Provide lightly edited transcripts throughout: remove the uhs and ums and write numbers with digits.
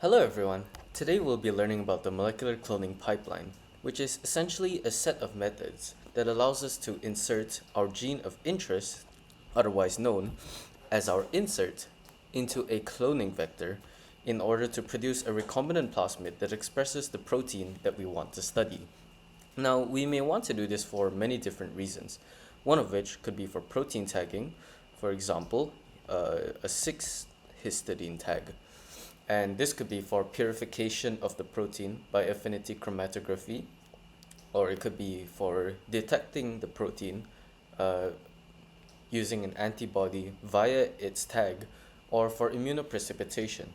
Hello everyone. Today we'll be learning about the molecular cloning pipeline, which is essentially a set of methods that allows us to insert our gene of interest, otherwise known as our insert, into a cloning vector in order to produce a recombinant plasmid that expresses the protein that we want to study. Now, we may want to do this for many different reasons, one of which could be for protein tagging, for example, a 6 histidine tag. And this could be for purification of the protein by affinity chromatography, or it could be for detecting the protein uh, using an antibody via its tag, or for immunoprecipitation.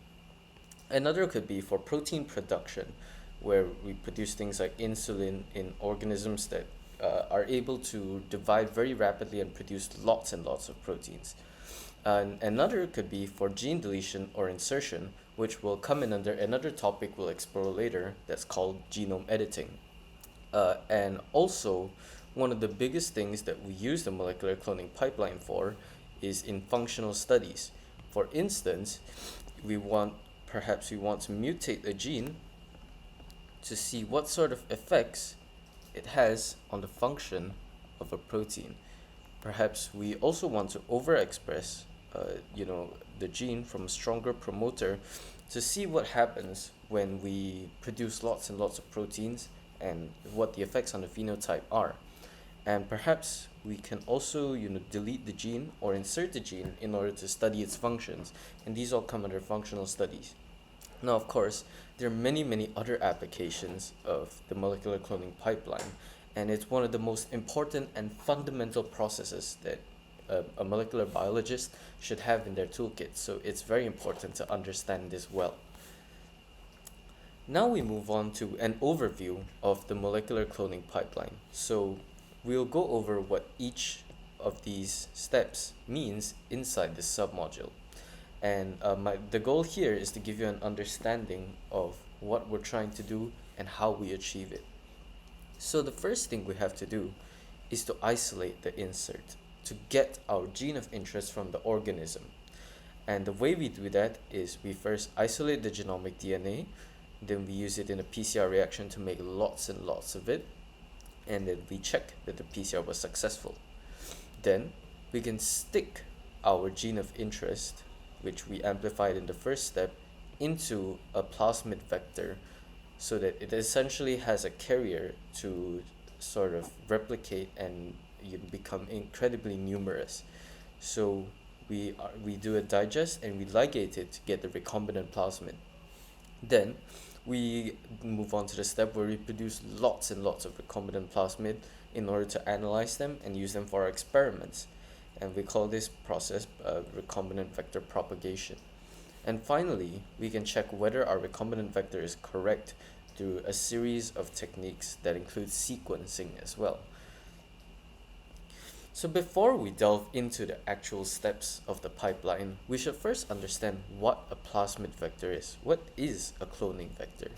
Another could be for protein production, where we produce things like insulin in organisms that are able to divide very rapidly and produce lots and lots of proteins. And another could be for gene deletion or insertion, which will come in under another topic we'll explore later that's called genome editing. And also, one of the biggest things that we use the molecular cloning pipeline for is in functional studies. For instance, we want perhaps we want to mutate a gene to see what sort of effects it has on the function of a protein. Perhaps we also want to overexpress, the gene from a stronger promoter to see what happens when we produce lots and lots of proteins and what the effects on the phenotype are. And perhaps we can also, delete the gene or insert the gene in order to study its functions. And these all come under functional studies. Now, of course, there are many, many other applications of the molecular cloning pipeline, and it's one of the most important and fundamental processes that a molecular biologist should have in their toolkit. So it's very important to understand this well. Now we move on to an overview of the molecular cloning pipeline. So we'll go over what each of these steps means inside this submodule. And the goal here is to give you an understanding of what we're trying to do and how we achieve it. So the first thing we have to do is to isolate the insert to get our gene of interest from the organism. And the way we do that is we first isolate the genomic DNA, then we use it in a PCR reaction to make lots and lots of it, and then we check that the PCR was successful. Then we can stick our gene of interest, which we amplified in the first step, into a plasmid vector so that it essentially has a carrier to sort of replicate and you become incredibly numerous. So we do a digest and we ligate it to get the recombinant plasmid. Then we move on to the step where we produce lots and lots of recombinant plasmid in order to analyze them and use them for our experiments. And we call this process recombinant vector propagation. And finally, we can check whether our recombinant vector is correct through a series of techniques that include sequencing as well. So before we delve into the actual steps of the pipeline, we should first understand what a plasmid vector is. What is a cloning vector?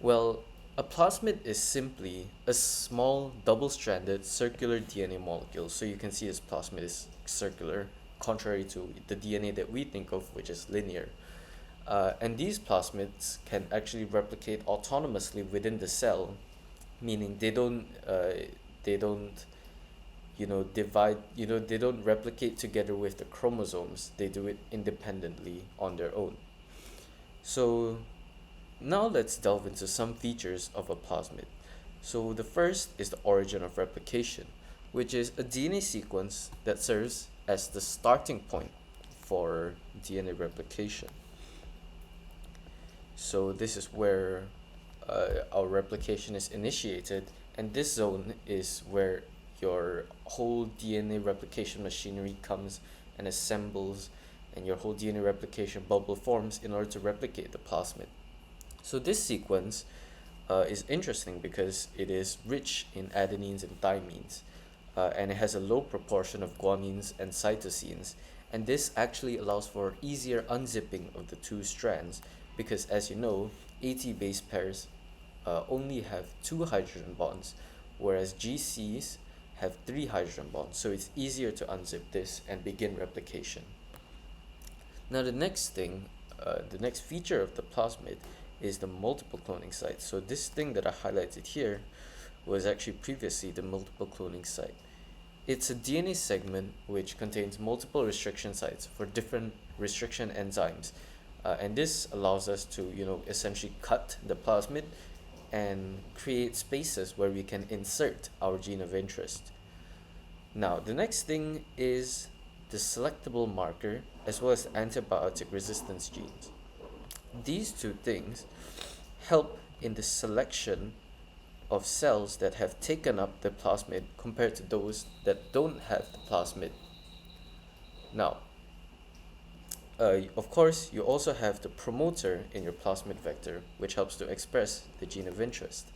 Well, a plasmid is simply a small double-stranded circular DNA molecule. So you can see this plasmid is circular, contrary to the DNA that we think of, which is linear. And these plasmids can actually replicate autonomously within the cell, meaning they don't divide, they don't replicate together with the chromosomes. They do it independently on their own. So now let's delve into some features of a plasmid. So the first is the origin of replication, which is a DNA sequence that serves as the starting point for DNA replication. So this is where our replication is initiated, and this zone is where your whole DNA replication machinery comes and assembles, and your whole DNA replication bubble forms in order to replicate the plasmid. So this sequence is interesting because it is rich in adenines and thymines, and it has a low proportion of guanines and cytosines. And this actually allows for easier unzipping of the two strands because, as you know, AT base pairs only have two hydrogen bonds, whereas GCs have three hydrogen bonds. So it's easier to unzip this and begin replication. Now the next thing the next feature of the plasmid is the multiple cloning site. So this thing that I highlighted here was actually previously the multiple cloning site. It's a DNA segment which contains multiple restriction sites for different restriction enzymes, and this allows us to, essentially cut the plasmid and create spaces where we can insert our gene of interest. Now, the next thing is the selectable marker as well as antibiotic resistance genes. These two things help in the selection of cells that have taken up the plasmid compared to those that don't have the plasmid. Now, of course, you also have the promoter in your plasmid vector, which helps to express the gene of interest.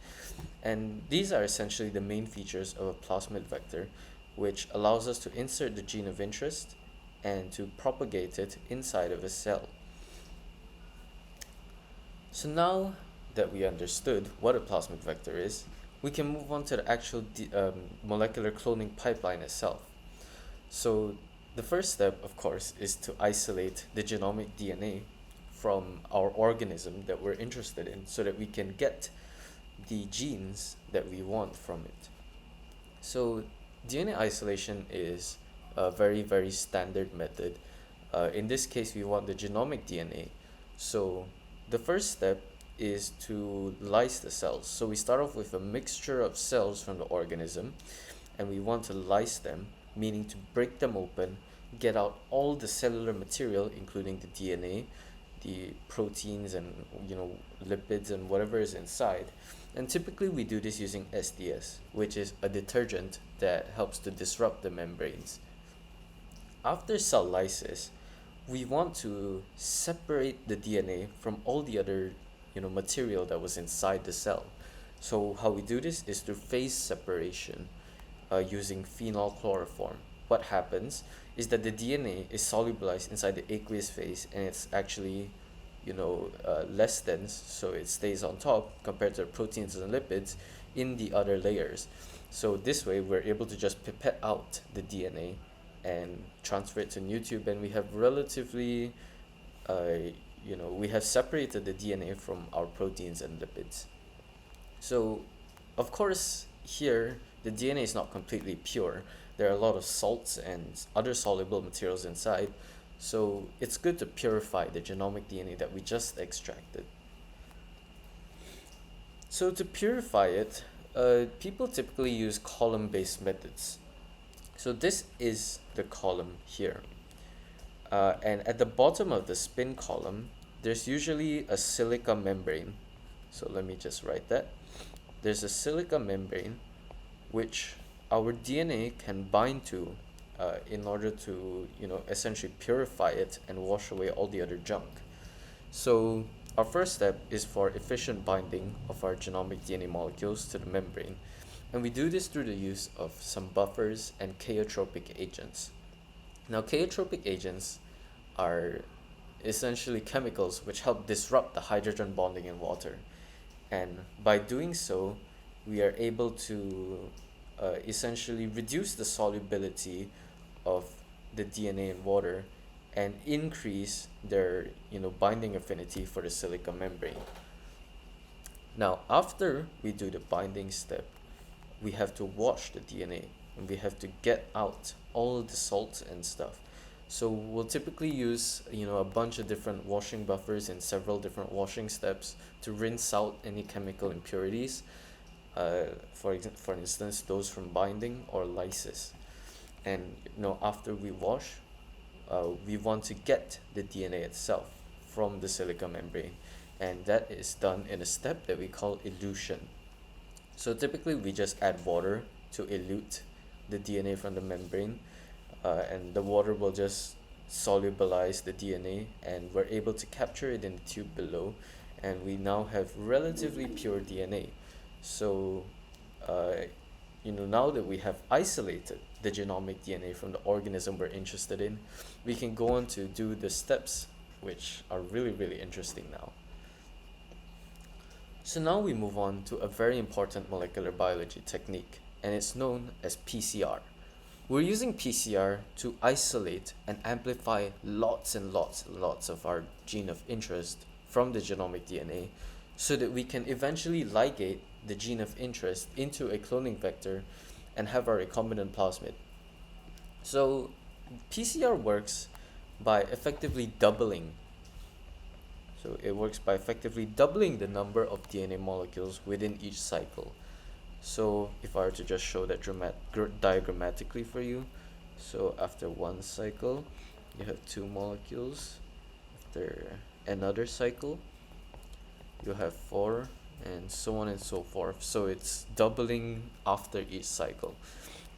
And these are essentially the main features of a plasmid vector, which allows us to insert the gene of interest and to propagate it inside of a cell. So now that we understood what a plasmid vector is, we can move on to the actual molecular cloning pipeline itself. So the first step, of course, is to isolate the genomic DNA from our organism that we're interested in so that we can get the genes that we want from it. So DNA isolation is a very, very standard method. In this case, we want the genomic DNA. So the first step is to lyse the cells. So we start off with a mixture of cells from the organism, and we want to lyse them, meaning to break them open, get out all the cellular material, including the DNA, the proteins, and lipids and whatever is inside. And typically we do this using SDS, which is a detergent that helps to disrupt the membranes. After cell lysis, we want to separate the DNA from all the other material that was inside the cell. So how we do this is through phase separation using phenol chloroform. What happens is that the DNA is solubilized inside the aqueous phase, and it's actually less dense, so it stays on top compared to the proteins and lipids in the other layers. So this way we're able to just pipette out the DNA and transfer it to NuTube, and we have relatively we have separated the DNA from our proteins and lipids. So of course here the DNA is not completely pure. There are a lot of salts and other soluble materials inside, so it's good to purify the genomic DNA that we just extracted. So to purify it, people typically use column-based methods. So this is the column here. And at the bottom of the spin column, there's usually a silica membrane. So let me just write that. There's a silica membrane which our DNA can bind to in order to essentially purify it and wash away all the other junk. So our first step is for efficient binding of our genomic DNA molecules to the membrane, and we do this through the use of some buffers and chaotropic agents. Now, chaotropic agents are essentially chemicals which help disrupt the hydrogen bonding in water, and by doing so we are able to essentially reduce the solubility of the DNA in water and increase their binding affinity for the silica membrane. Now, after we do the binding step, we have to wash the DNA and we have to get out all the salt and stuff. So we'll typically use a bunch of different washing buffers in several different washing steps to rinse out any chemical impurities, for instance those from binding or lysis. And after we wash, we want to get the DNA itself from the silica membrane, and that is done in a step that we call elution. So typically we just add water to elute the DNA from the membrane, and the water will just solubilize the DNA, and we're able to capture it in the tube below, and we now have relatively pure DNA. So now that we have isolated the genomic DNA from the organism we're interested in, we can go on to do the steps which are really, really interesting now. So now we move on to a very important molecular biology technique, and it's known as PCR. We're using PCR to isolate and amplify lots and lots and lots of our gene of interest from the genomic DNA so that we can eventually ligate the gene of interest into a cloning vector and have our recombinant plasmid. So PCR works by effectively doubling. So it works by effectively doubling the number of DNA molecules within each cycle. So if I were to just show that diagrammatically for you, so after one cycle, you have 2 molecules. After another cycle, you have 4, and so on and so forth. So it's doubling after each cycle.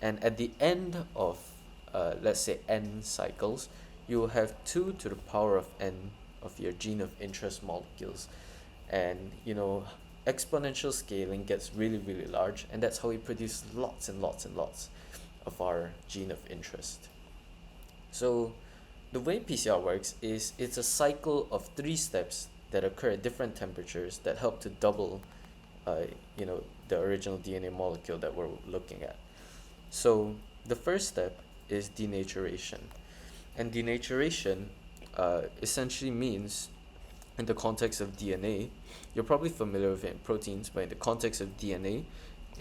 And at the end of, let's say, n cycles, you will have 2 to the power of n of your gene of interest molecules. And, exponential scaling gets really, really large, and that's how we produce lots and lots and lots of our gene of interest. So the way PCR works is it's a cycle of 3 steps that occur at different temperatures that help to double the original DNA molecule that we're looking at. So the first step is denaturation, and denaturation essentially means, in the context of DNA, you're probably familiar with it in proteins, but in the context of DNA,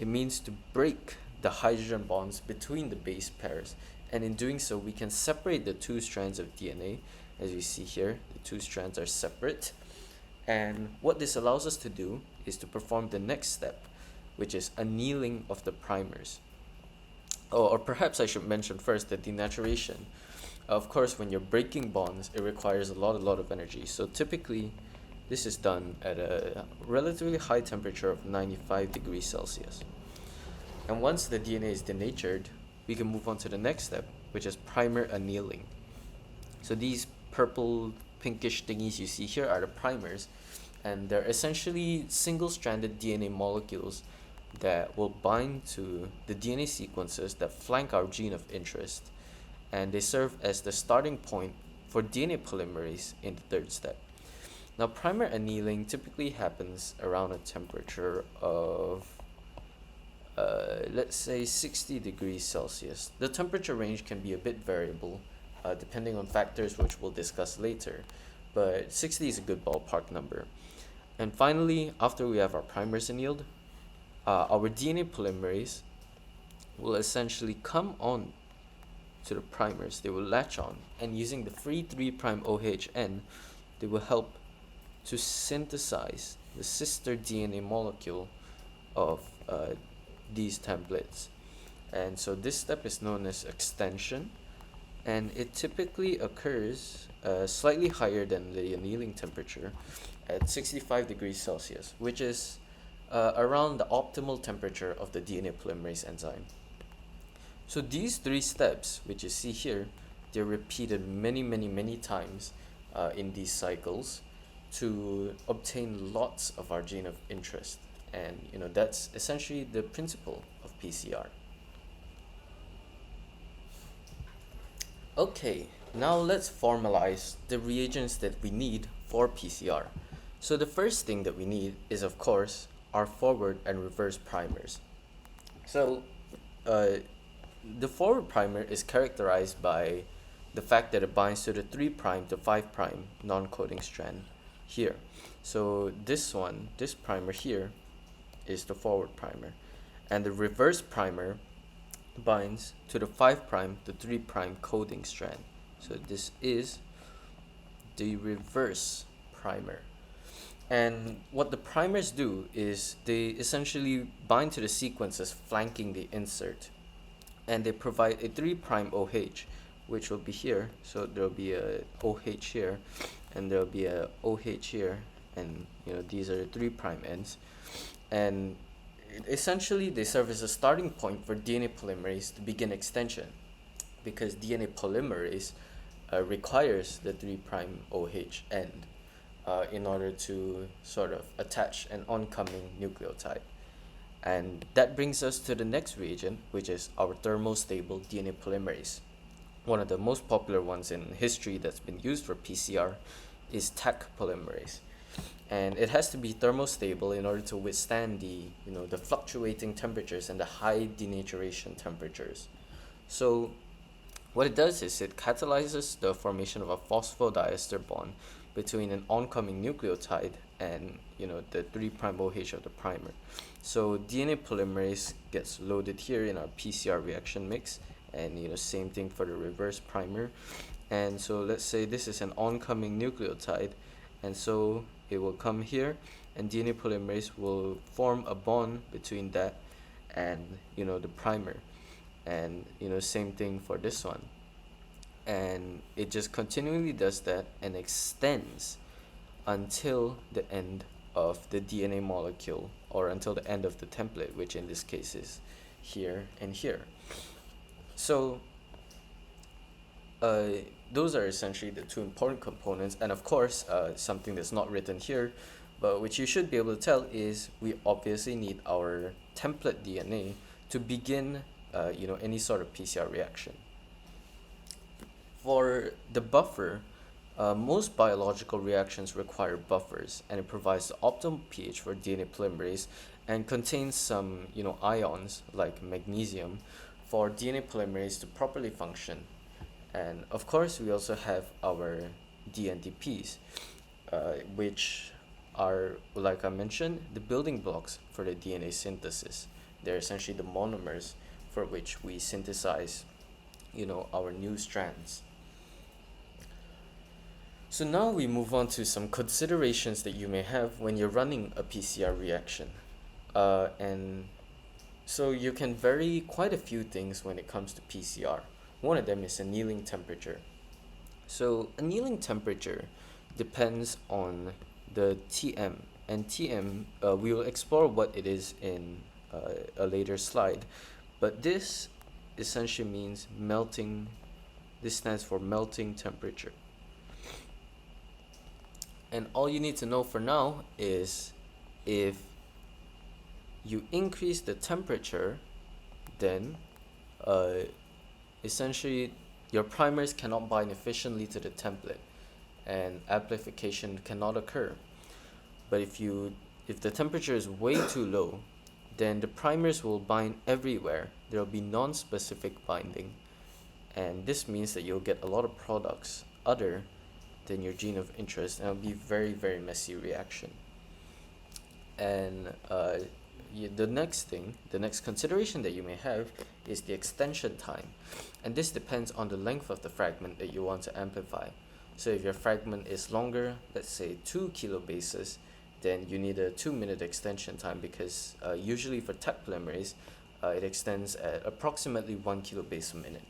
it means to break the hydrogen bonds between the base pairs. And in doing so, we can separate the 2 strands of DNA. As you see here, the 2 strands are separate. And what this allows us to do is to perform the next step, which is annealing of the primers. Or perhaps I should mention first the denaturation. Of course, when you're breaking bonds, it requires a lot of energy. So typically, this is done at a relatively high temperature of 95 degrees Celsius. And once the DNA is denatured, we can move on to the next step, which is primer annealing. So these purple pinkish thingies you see here are the primers, and they're essentially single-stranded DNA molecules that will bind to the DNA sequences that flank our gene of interest, and they serve as the starting point for DNA polymerase in the third step. Now, primer annealing typically happens around a temperature of let's say 60 degrees Celsius. The temperature range can be a bit variable depending on factors which we'll discuss later, but 60 is a good ballpark number. And finally, after we have our primers annealed, our DNA polymerase will essentially come on to the primers. They will latch on, and using the free 3' OHN, they will help to synthesize the sister DNA molecule of these templates. And so this step is known as extension, and it typically occurs slightly higher than the annealing temperature at 65 degrees Celsius, which is around the optimal temperature of the DNA polymerase enzyme. So these 3 steps, which you see here, they're repeated many times in these cycles to obtain lots of our gene of interest. And that's essentially the principle of PCR. Okay, now let's formalize the reagents that we need for PCR. So the first thing that we need is, of course, our forward and reverse primers. So the forward primer is characterized by the fact that it binds to the 3' to 5' non-coding strand here. So this primer here is the forward primer, and the reverse primer binds to the 5' to 3' coding strand. So this is the reverse primer. And what the primers do is they essentially bind to the sequences flanking the insert, and they provide a 3' OH, which will be here. So there will be a OH here, and there will be a OH here, and these are the 3' ends. And essentially they serve as a starting point for DNA polymerase to begin extension, because DNA polymerase requires the 3' OH end in order to sort of attach an oncoming nucleotide. And that brings us to the next reagent, which is our thermostable DNA polymerase. One of the most popular ones in history that's been used for PCR is Taq polymerase. And it has to be thermostable in order to withstand the fluctuating temperatures and the high denaturation temperatures. So what it does is it catalyzes the formation of a phosphodiester bond between an oncoming nucleotide and the 3' OH of the primer. So DNA polymerase gets loaded here in our PCR reaction mix, and same thing for the reverse primer. And so let's say this is an oncoming nucleotide, and so it will come here, and DNA polymerase will form a bond between that and the primer. And same thing for this one, and it just continually does that and extends until the end of the DNA molecule, or until the end of the template, which in this case is here and here. So uh, those are essentially the two important components. And of course, something that's not written here, but which you should be able to tell, is we obviously need our template DNA to begin any sort of PCR reaction. For the buffer, most biological reactions require buffers, and it provides the optimal pH for DNA polymerase and contains some ions like magnesium for DNA polymerase to properly function. And of course, we also have our DNTPs, which are, like I mentioned, the building blocks for the DNA synthesis. They're essentially the monomers for which we synthesize our new strands. So now we move on to some considerations that you may have when you're running a PCR reaction. And so you can vary quite a few things when it comes to PCR. One of them is annealing temperature. So annealing temperature depends on the TM, and TM, we will explore what it is in a later slide, but this essentially means melting. This stands for melting temperature. And all you need to know for now is, if you increase the temperature, then essentially your primers cannot bind efficiently to the template, and amplification cannot occur. But if the temperature is way too low, then the primers will bind everywhere. There will be non-specific binding, and this means that you'll get a lot of products other than your gene of interest, and it'll be very, very messy reaction. And the next consideration that you may have is the extension time, and this depends on the length of the fragment that you want to amplify. So if your fragment is longer, let's say 2 kilobases, then you need a 2-minute extension time, because usually for Taq polymerase, it extends at approximately 1 kilobase a minute.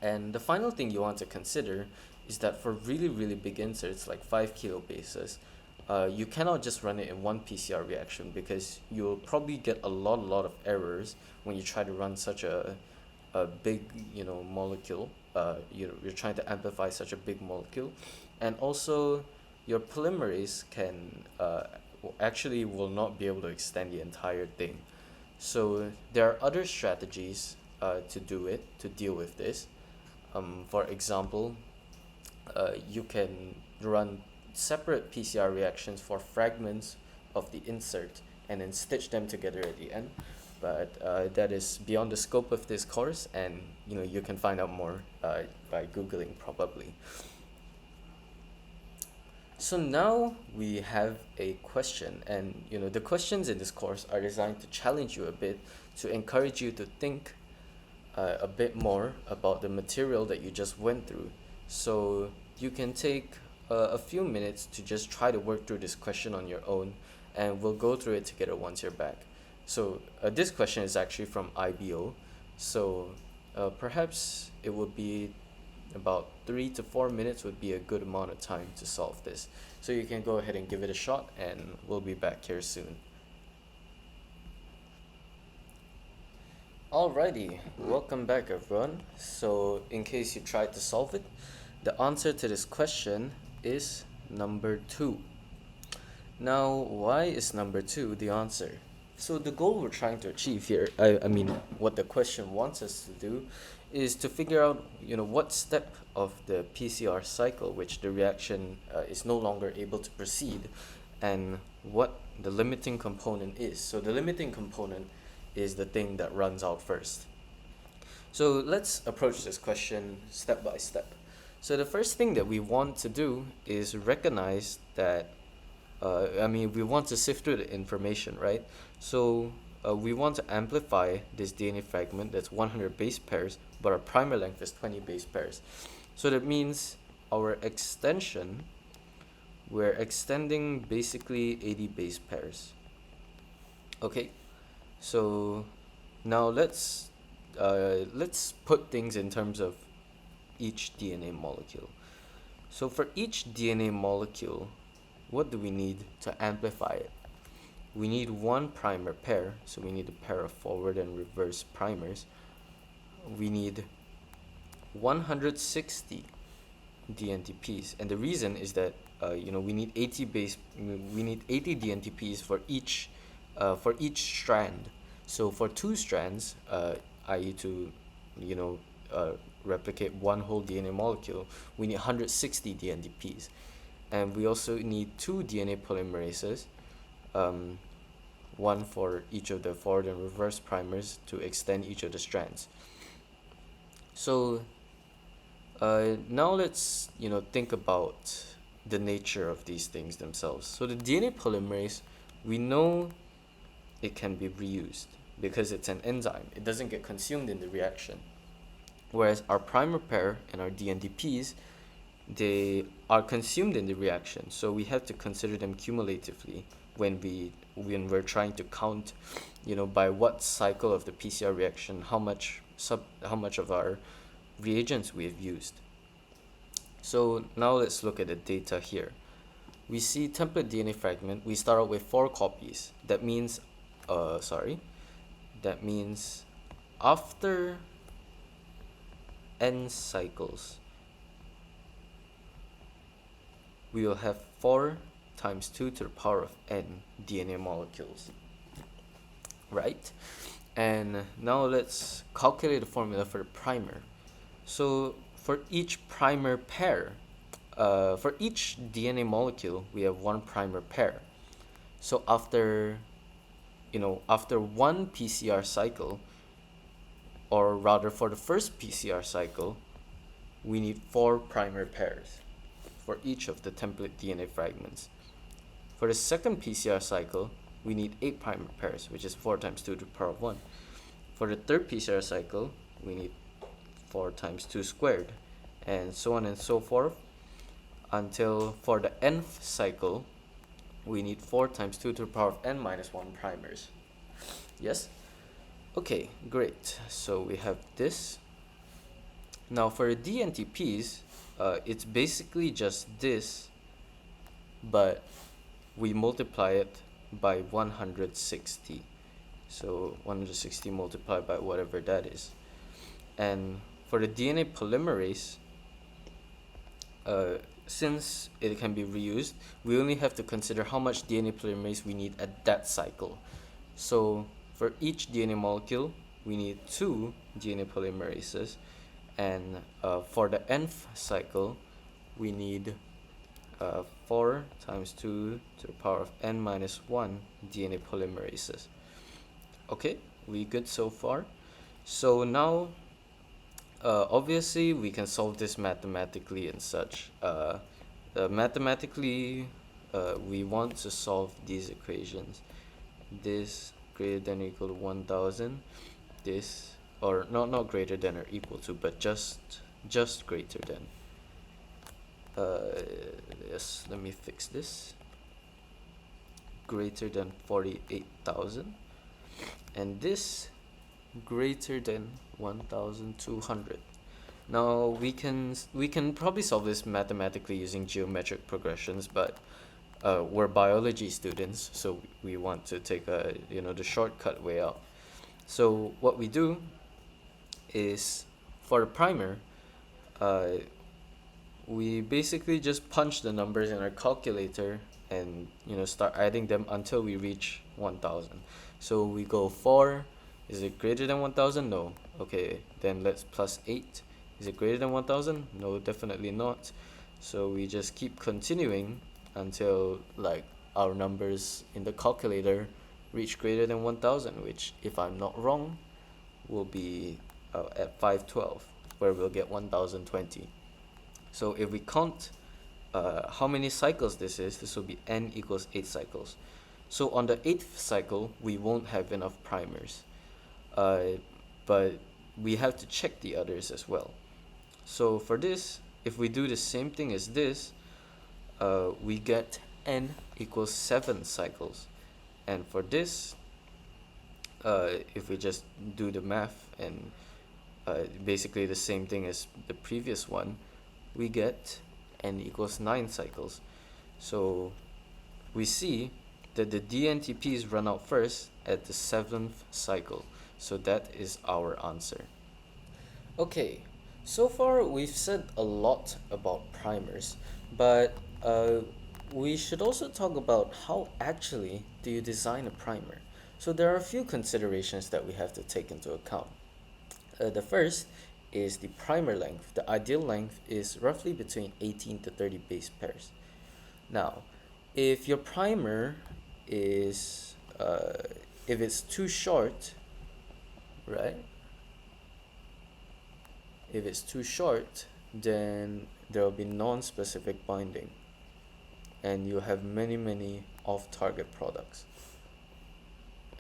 And the final thing you want to consider is that for really, really big inserts like 5 kilobases, you cannot just run it in one PCR reaction, because you'll probably get a lot of errors when you try to run such a big molecule. You're trying to amplify such a big molecule, and also your polymerase will not be able to extend the entire thing. So there are other strategies to deal with this. For example, you can run separate PCR reactions for fragments of the insert and then stitch them together at the end. But that is beyond the scope of this course, and you can find out more by Googling probably. So now we have a question, and the questions in this course are designed to challenge you a bit, to encourage you to think a bit more about the material that you just went through. So you can take a few minutes to just try to work through this question on your own, and we'll go through it together once you're back. So this question is actually from IBO, so perhaps it would be about 3 to 4 minutes would be a good amount of time to solve this. So you can go ahead and give it a shot, and we'll be back here soon. Alrighty, welcome back everyone. So in case you tried to solve it, the answer to this question is number 2. Now, why is number 2 the answer? So the goal we're trying to achieve here, I mean, what the question wants us to do, is to figure out, what step of the PCR cycle which the reaction is no longer able to proceed, and what the limiting component is. So the limiting component is the thing that runs out first. So let's approach this question step by step. So the first thing that we want to do is recognize that, we want to sift through the information, right? So we want to amplify this DNA fragment that's 100 base pairs, but our primer length is 20 base pairs. So that means our extension, we're extending basically 80 base pairs. Okay, so now let's put things in terms of each DNA molecule. So for each DNA molecule, what do we need to amplify it? We need one primer pair, so we need a pair of forward and reverse primers. We need 160 DNTPs, and the reason is that we need 80 DNTPs for each strand. So for two strands, i.e. to replicate one whole DNA molecule, we need 160 DNTPs, and we also need two DNA polymerases, one for each of the forward and reverse primers to extend each of the strands. So now let's think about the nature of these things themselves. So the DNA polymerase, we know it can be reused because it's an enzyme. It doesn't get consumed in the reaction. Whereas our primer pair and our DNTPs, they are consumed in the reaction. So we have to consider them cumulatively when we're trying to count, by what cycle of the PCR reaction, how much of our reagents we have used. So now let's look at the data here. We see template DNA fragment. We start out with 4 copies. That means after n cycles, we will have 4 times 2 to the power of n DNA molecules, right? And now let's calculate the formula for the primer. So for each primer pair, for each DNA molecule, we have one primer pair. So after one PCR cycle, or rather for the first PCR cycle, we need 4 primer pairs for each of the template DNA fragments. For the second PCR cycle, we need 8 primer pairs, which is 4 times 2 to the power of 1. For the third PCR cycle, we need 4 times 2 squared, and so on and so forth, until for the nth cycle, we need 4 times 2 to the power of n minus 1 primers. Yes? Okay, great. So we have this. Now for the DNTPs, it's basically just this, but we multiply it by 160. So 160 multiplied by whatever that is. And for the DNA polymerase, since it can be reused, we only have to consider how much DNA polymerase we need at that cycle. So for each DNA molecule, we need 2 DNA polymerases, and for the nth cycle, we need 4 times 2 to the power of n minus 1 DNA polymerases. Okay, we good so far? So now, obviously, we can solve this mathematically and such. Mathematically, we want to solve these equations. This greater than or equal to 1000. This, or not greater than or equal to, but just greater than. Yes, let me fix this. Greater than 48,000. And this greater than 1200. Now we can probably solve this mathematically using geometric progressions, but we're biology students, so we want to take the shortcut way out. So what we do is, for the primer, we basically just punch the numbers in our calculator and start adding them until we reach 1000. So we go 4. Is it greater than 1000? No. Okay, then let's plus 8. Is it greater than 1000? No, definitely not. So we just keep continuing until our numbers in the calculator reach greater than 1000, which, if I'm not wrong, will be at 512, where we'll get 1020. So if we count how many cycles this will be n equals 8 cycles. So on the 8th cycle, we won't have enough primers, but we have to check the others as well. So for this, if we do the same thing as this, we get n equals 7 cycles. And for this, if we just do the math and basically the same thing as the previous one, we get n equals 9 cycles. So we see that the DNTPs run out first at the 7th cycle. So that is our answer. Okay, so far we've said a lot about primers, but we should also talk about how actually do you design a primer. So there are a few considerations that we have to take into account. The first is the primer length. The ideal length is roughly between 18 to 30 base pairs. Now, if your primer is, if it's too short, right? If it's too short, then there will be non-specific binding, and you have many off-target products.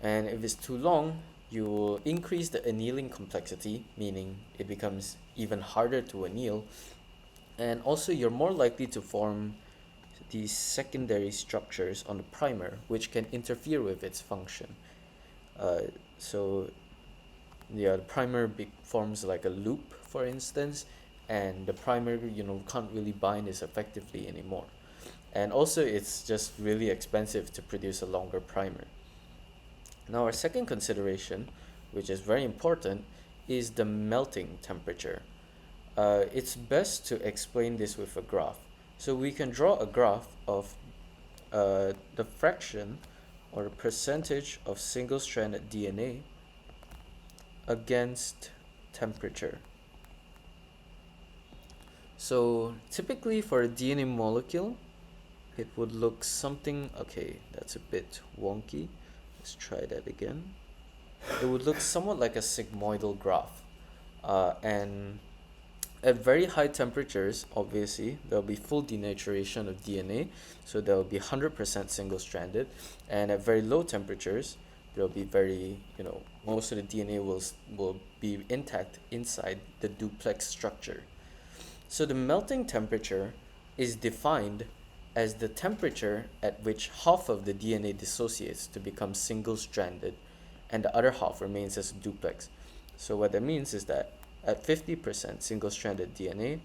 And if it's too long, you will increase the annealing complexity, meaning it becomes even harder to anneal, and also you're more likely to form these secondary structures on the primer, which can interfere with its function. So the primer forms like a loop, for instance, and the primer, can't really bind as effectively anymore. And also it's just really expensive to produce a longer primer. Now our second consideration, which is very important, is the melting temperature. It's best to explain this with a graph. So we can draw a graph of the fraction or the percentage of single-stranded DNA against temperature. So typically for a DNA molecule, it would look something, okay, that's a bit wonky. Let's try that again. It would look somewhat like a sigmoidal graph. And at very high temperatures, obviously, there'll be full denaturation of DNA. So there'll be 100% single-stranded. And at very low temperatures, there'll be most of the DNA will be intact inside the duplex structure. So the melting temperature is defined as the temperature at which half of the DNA dissociates to become single-stranded and the other half remains as a duplex. So what that means is that at 50% single-stranded DNA,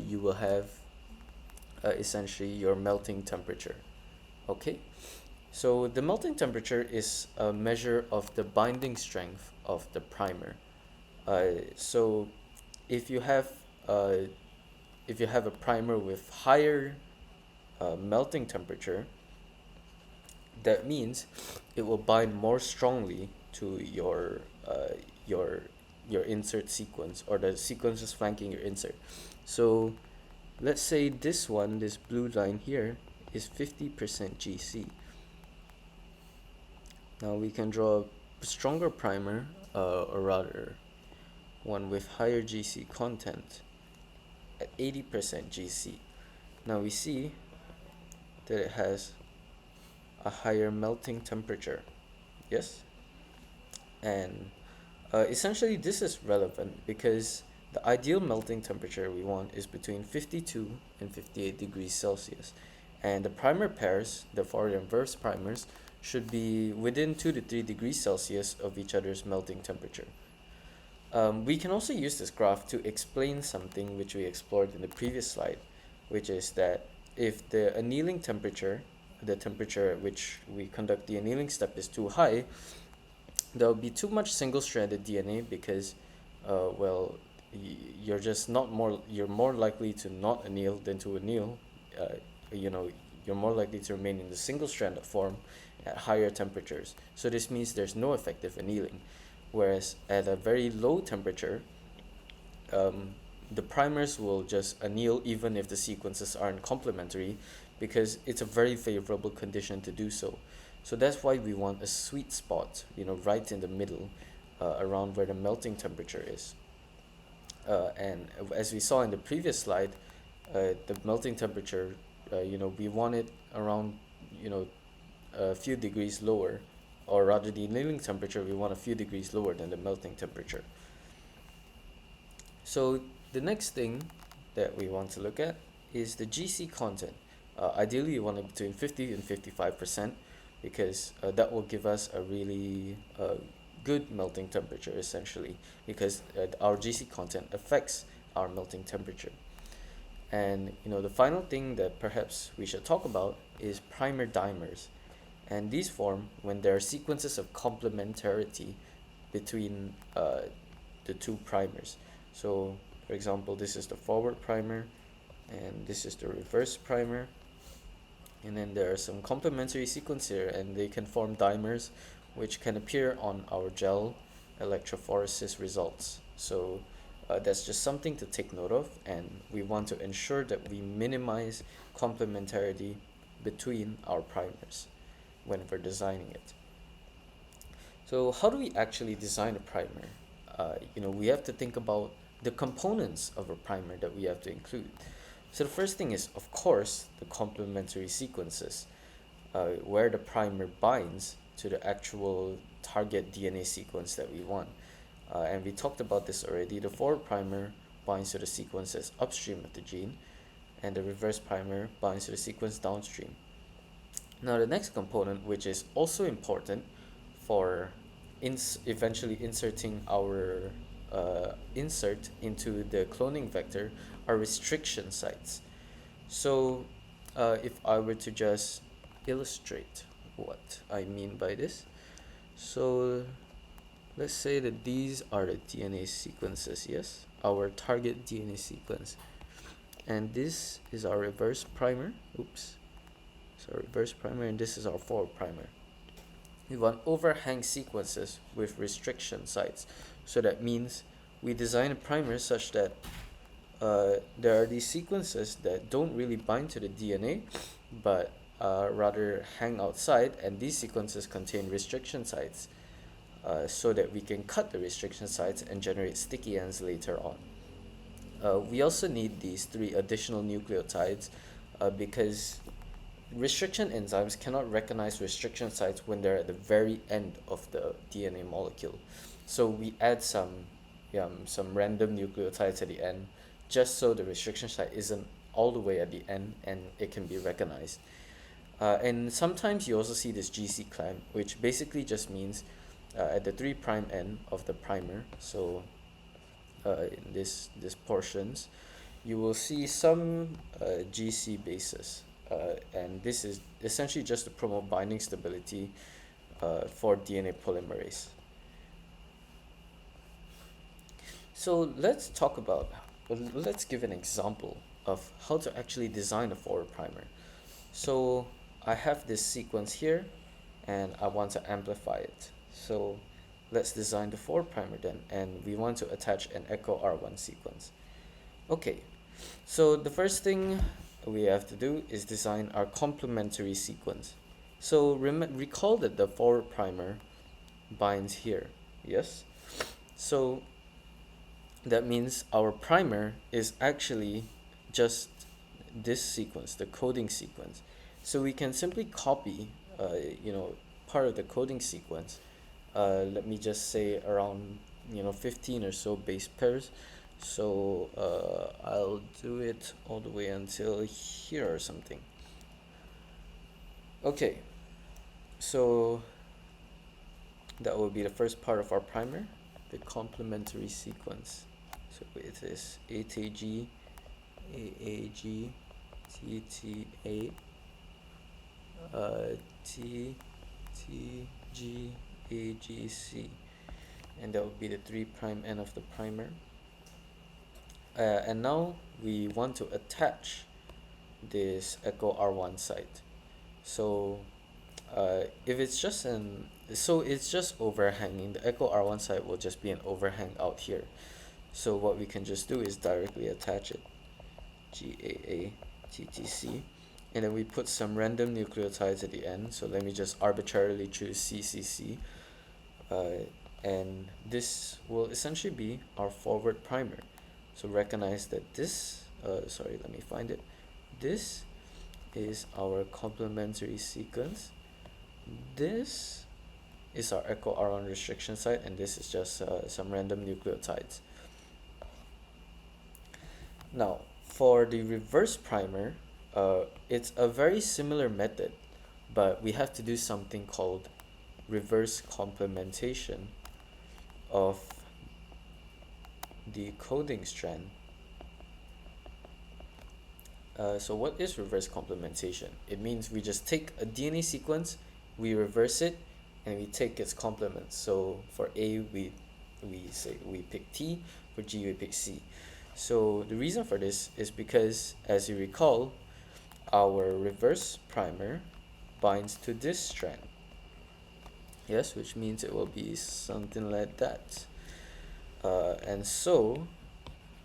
you will have essentially your melting temperature. Okay, so the melting temperature is a measure of the binding strength of the primer. So if you have a primer with higher melting temperature, that means it will bind more strongly to your insert sequence, or the sequences flanking your insert. So let's say this blue line here is 50% GC. Now we can draw a stronger primer, or rather one with higher GC content at 80% GC. Now we see that it has a higher melting temperature. Yes? And essentially this is relevant because the ideal melting temperature we want is between 52 and 58 degrees Celsius. And the primer pairs, the forward and reverse primers, should be within 2 to 3 degrees Celsius of each other's melting temperature. We can also use this graph to explain something which we explored in the previous slide, which is that if the annealing temperature, the temperature at which we conduct the annealing step, is too high, there will be too much single-stranded DNA because, you're more likely to not anneal than to anneal. You're more likely to remain in the single-stranded form at higher temperatures. So this means there's no effective annealing. Whereas at a very low temperature, the primers will just anneal even if the sequences aren't complementary, because it's a very favorable condition to do so. So that's why we want a sweet spot, right in the middle, around where the melting temperature is. And as we saw in the previous slide, the melting temperature, we want it around, you know, a few degrees lower, or rather the annealing temperature, we want a few degrees lower than the melting temperature. So the next thing that we want to look at is the GC content. Ideally, you want it between 50 and 55% because that will give us a really good melting temperature essentially, because our GC content affects our melting temperature. And the final thing that perhaps we should talk about is primer dimers. And these form when there are sequences of complementarity between the two primers. So, for example, this is the forward primer, and this is the reverse primer. And then there are some complementary sequence here, and they can form dimers, which can appear on our gel electrophoresis results. So that's just something to take note of, and we want to ensure that we minimize complementarity between our primers when we're designing it. So how do we actually design a primer? We have to think about the components of a primer that we have to include. So the first thing is, of course, the complementary sequences, where the primer binds to the actual target DNA sequence that we want. And we talked about this already. The forward primer binds to the sequences upstream of the gene, and the reverse primer binds to the sequence downstream. Now the next component, which is also important for eventually inserting our insert into the cloning vector, are restriction sites. So if I were to just illustrate what I mean by this, so let's say that these are the DNA sequences, yes, our target DNA sequence, and this is our reverse primer. Reverse primer, and this is our forward primer. We want overhang sequences with restriction sites. So that means we design a primer such that there are these sequences that don't really bind to the DNA, but rather hang outside, and these sequences contain restriction sites, so that we can cut the restriction sites and generate sticky ends later on. We also need these 3 additional nucleotides because restriction enzymes cannot recognize restriction sites when they're at the very end of the DNA molecule. So we add some random nucleotides at the end, just so the restriction site isn't all the way at the end and it can be recognized. And sometimes you also see this GC clamp, which basically just means at the 3' end of the primer, so in this portions, you will see some GC bases. And this is essentially just to promote binding stability for DNA polymerase. So let's give an example of how to actually design a forward primer. So I have this sequence here, and I want to amplify it. So let's design the forward primer then, and we want to attach an echo R1 sequence. Okay, so the first thing we have to do is design our complementary sequence. So recall that the forward primer binds here, yes? So that means our primer is actually just this sequence, the coding sequence. So we can simply copy, part of the coding sequence. Let me just say around, 15 or so base pairs. So I'll do it all the way until here or something. Okay, so that will be the first part of our primer, the complementary sequence. So it is ATG, AAG, TTA, TTG, AGC, and that will be the 3' end of the primer. And now we want to attach this echo R1 site. So if it's just it's just overhanging, the echo R1 site will just be an overhang out here. So what we can just do is directly attach it, GAA, TTC, and then we put some random nucleotides at the end. So let me just arbitrarily choose CCC. and this will essentially be our forward primer. So recognize that this, sorry, let me find it. This is our complementary sequence. This is our echo R1 restriction site, and this is just some random nucleotides. Now, for the reverse primer, it's a very similar method, but we have to do something called reverse complementation of the coding strand. So what is reverse complementation? It means we just take a DNA sequence, we reverse it, and we take its complements. So for A, we pick T, for G we pick C. So the reason for this is because, as you recall, our reverse primer binds to this strand. Yes, which means it will be something like that. And so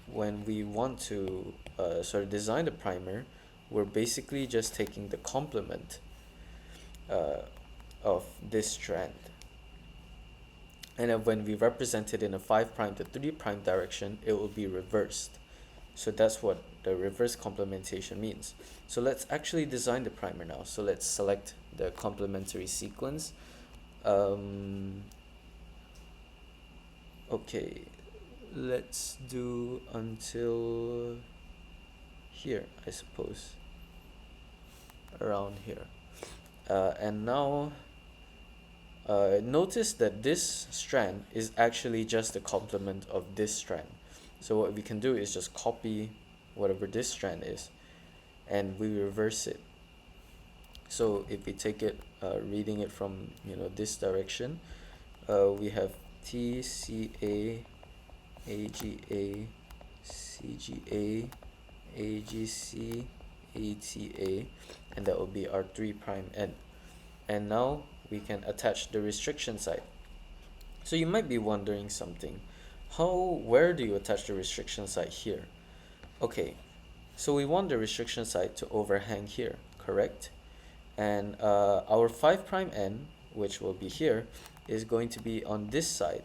when we want to sort of design the primer, we're basically just taking the complement of this strand. And then when we represent it in a 5' to 3' direction, it will be reversed. So that's what the reverse complementation means. So let's actually design the primer now. So let's select the complementary sequence. Okay, let's do until here, I suppose, around here. And now notice that this strand is actually just the complement of this strand. So what we can do is just copy whatever this strand is, and we reverse it. So if we take it, reading it from this direction, we have TCA, AGA, CGA, AGC, ATA, and that will be our 3' end. And now we can attach the restriction site. So you might be wondering something. Where do you attach the restriction site here? Okay, so we want the restriction site to overhang here, correct? And our 5' end, which will be here, is going to be on this side.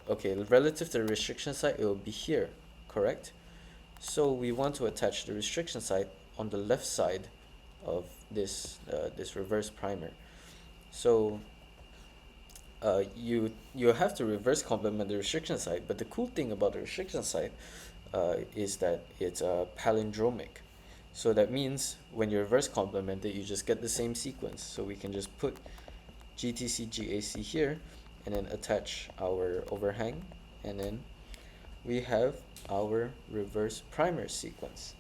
Okay, relative to the restriction site, it will be here, correct? So we want to attach the restriction site on the left side of this reverse primer. So you have to reverse complement the restriction site, but the cool thing about the restriction site is that it's palindromic. So that means when you reverse complement it, you just get the same sequence. So we can just put GTC GAC here and then attach our overhang, and then we have our reverse primer sequence.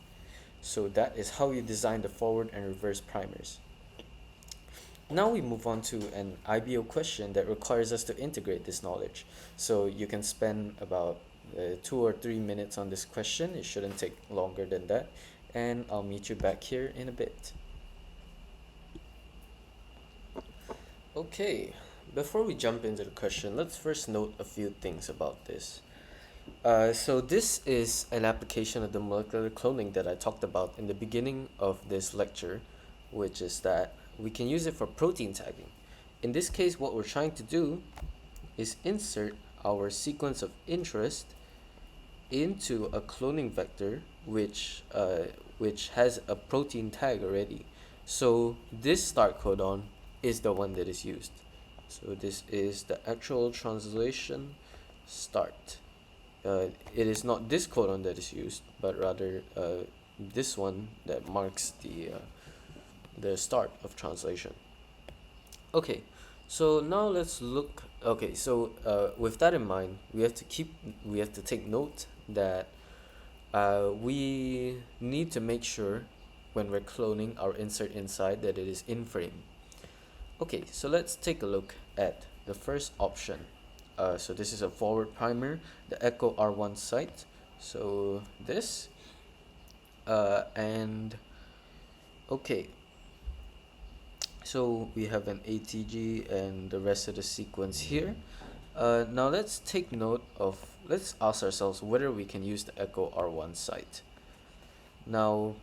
So that is how you design the forward and reverse primers. Now we move on to an IBO question that requires us to integrate this knowledge. So you can spend about 2 or 3 minutes on this question. It shouldn't take longer than that. And I'll meet you back here in a bit. Okay, before we jump into the question, let's first note a few things about this. So this is an application of the molecular cloning that I talked about in the beginning of this lecture, which is that we can use it for protein tagging. In this case, what we're trying to do is insert our sequence of interest into a cloning vector which has a protein tag already. So this start codon is the one that is used. So this is the actual translation start. It is not this codon that is used, but rather this one that marks the start of translation. Okay, so now let's look. Okay, so with that in mind, we have to take note that we need to make sure when we're cloning our insert inside that it is in frame. Okay, so let's take a look at the first option. So this is a forward primer, the echo R1 site. So this and okay, so we have an ATG and the rest of the sequence here. Now let's ask ourselves whether we can use the echo R1 site. Now,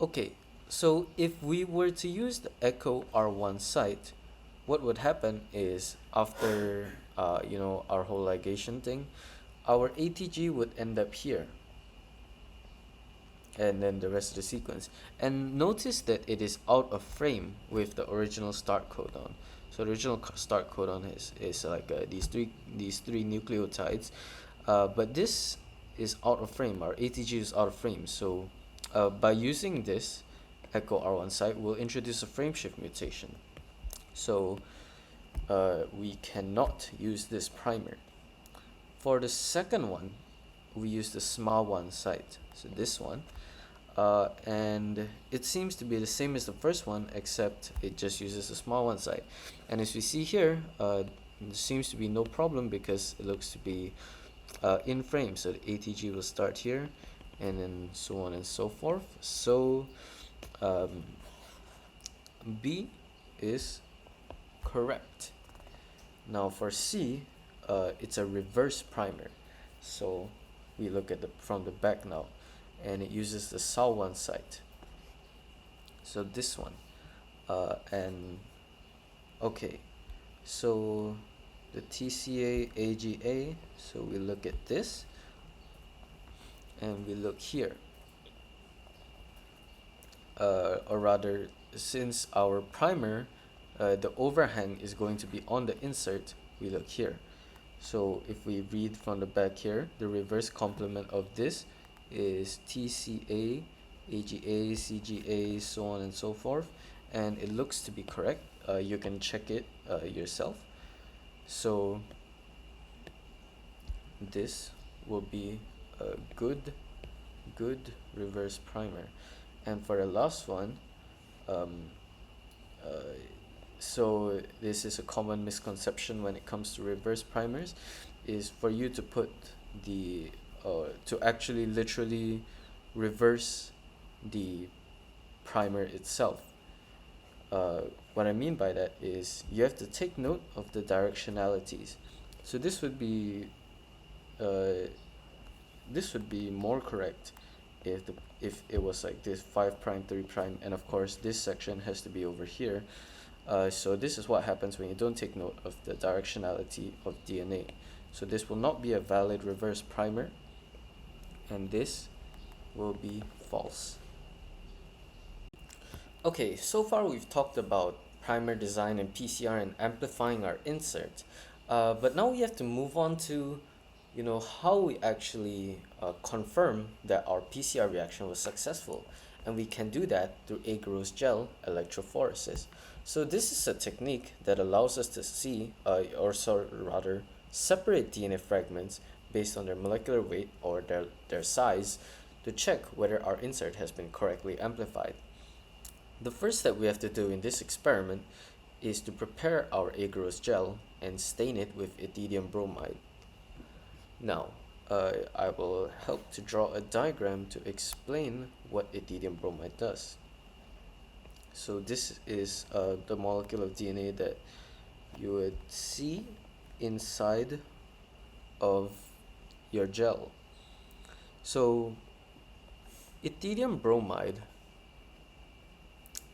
okay, so if we were to use the echo R1 site, what would happen is after our whole ligation thing, our ATG would end up here, and then the rest of the sequence. And notice that it is out of frame with the original start codon. So the original start codon is like these three nucleotides, but this is out of frame. Our ATG is out of frame. So by using this echo R1 site, we'll introduce a frameshift mutation. So we cannot use this primer. For the second one, we use the SMA1 site. So this one. And it seems to be the same as the first one, except it just uses a small one site. And as we see here, there seems to be no problem because it looks to be in frame. So the ATG will start here, and then so on and so forth. So B is correct. Now for C, it's a reverse primer. So we look at from the back now, and it uses the SAL1 site. So this one, and okay, so the TCA AGA. So we look at this, and we look here, or rather, since our primer, the overhang is going to be on the insert, we look here. So if we read from the back here, the reverse complement of this is TCA, AGA, CGA, so on and so forth, and it looks to be correct. You can check it yourself. So this will be a good reverse primer. And for the last one, so this is a common misconception when it comes to reverse primers, is for you to put the to actually literally reverse the primer itself. What I mean by that is you have to take note of the directionalities. So this would be more correct if it was like this 5 prime 3 prime, and of course this section has to be over here. So this is what happens when you don't take note of the directionality of DNA. So this will not be a valid reverse primer, and this will be false. Okay, so far we've talked about primer design and PCR and amplifying our insert, but now we have to move on to how we actually confirm that our PCR reaction was successful, and we can do that through agarose gel electrophoresis. So this is a technique that allows us to see, rather separate DNA fragments based on their molecular weight or their size to check whether our insert has been correctly amplified. The first step we have to do in this experiment is to prepare our agarose gel and stain it with ethidium bromide. Now, I will help to draw a diagram to explain what ethidium bromide does. So this is the molecule of DNA that you would see inside of your gel. So ethidium bromide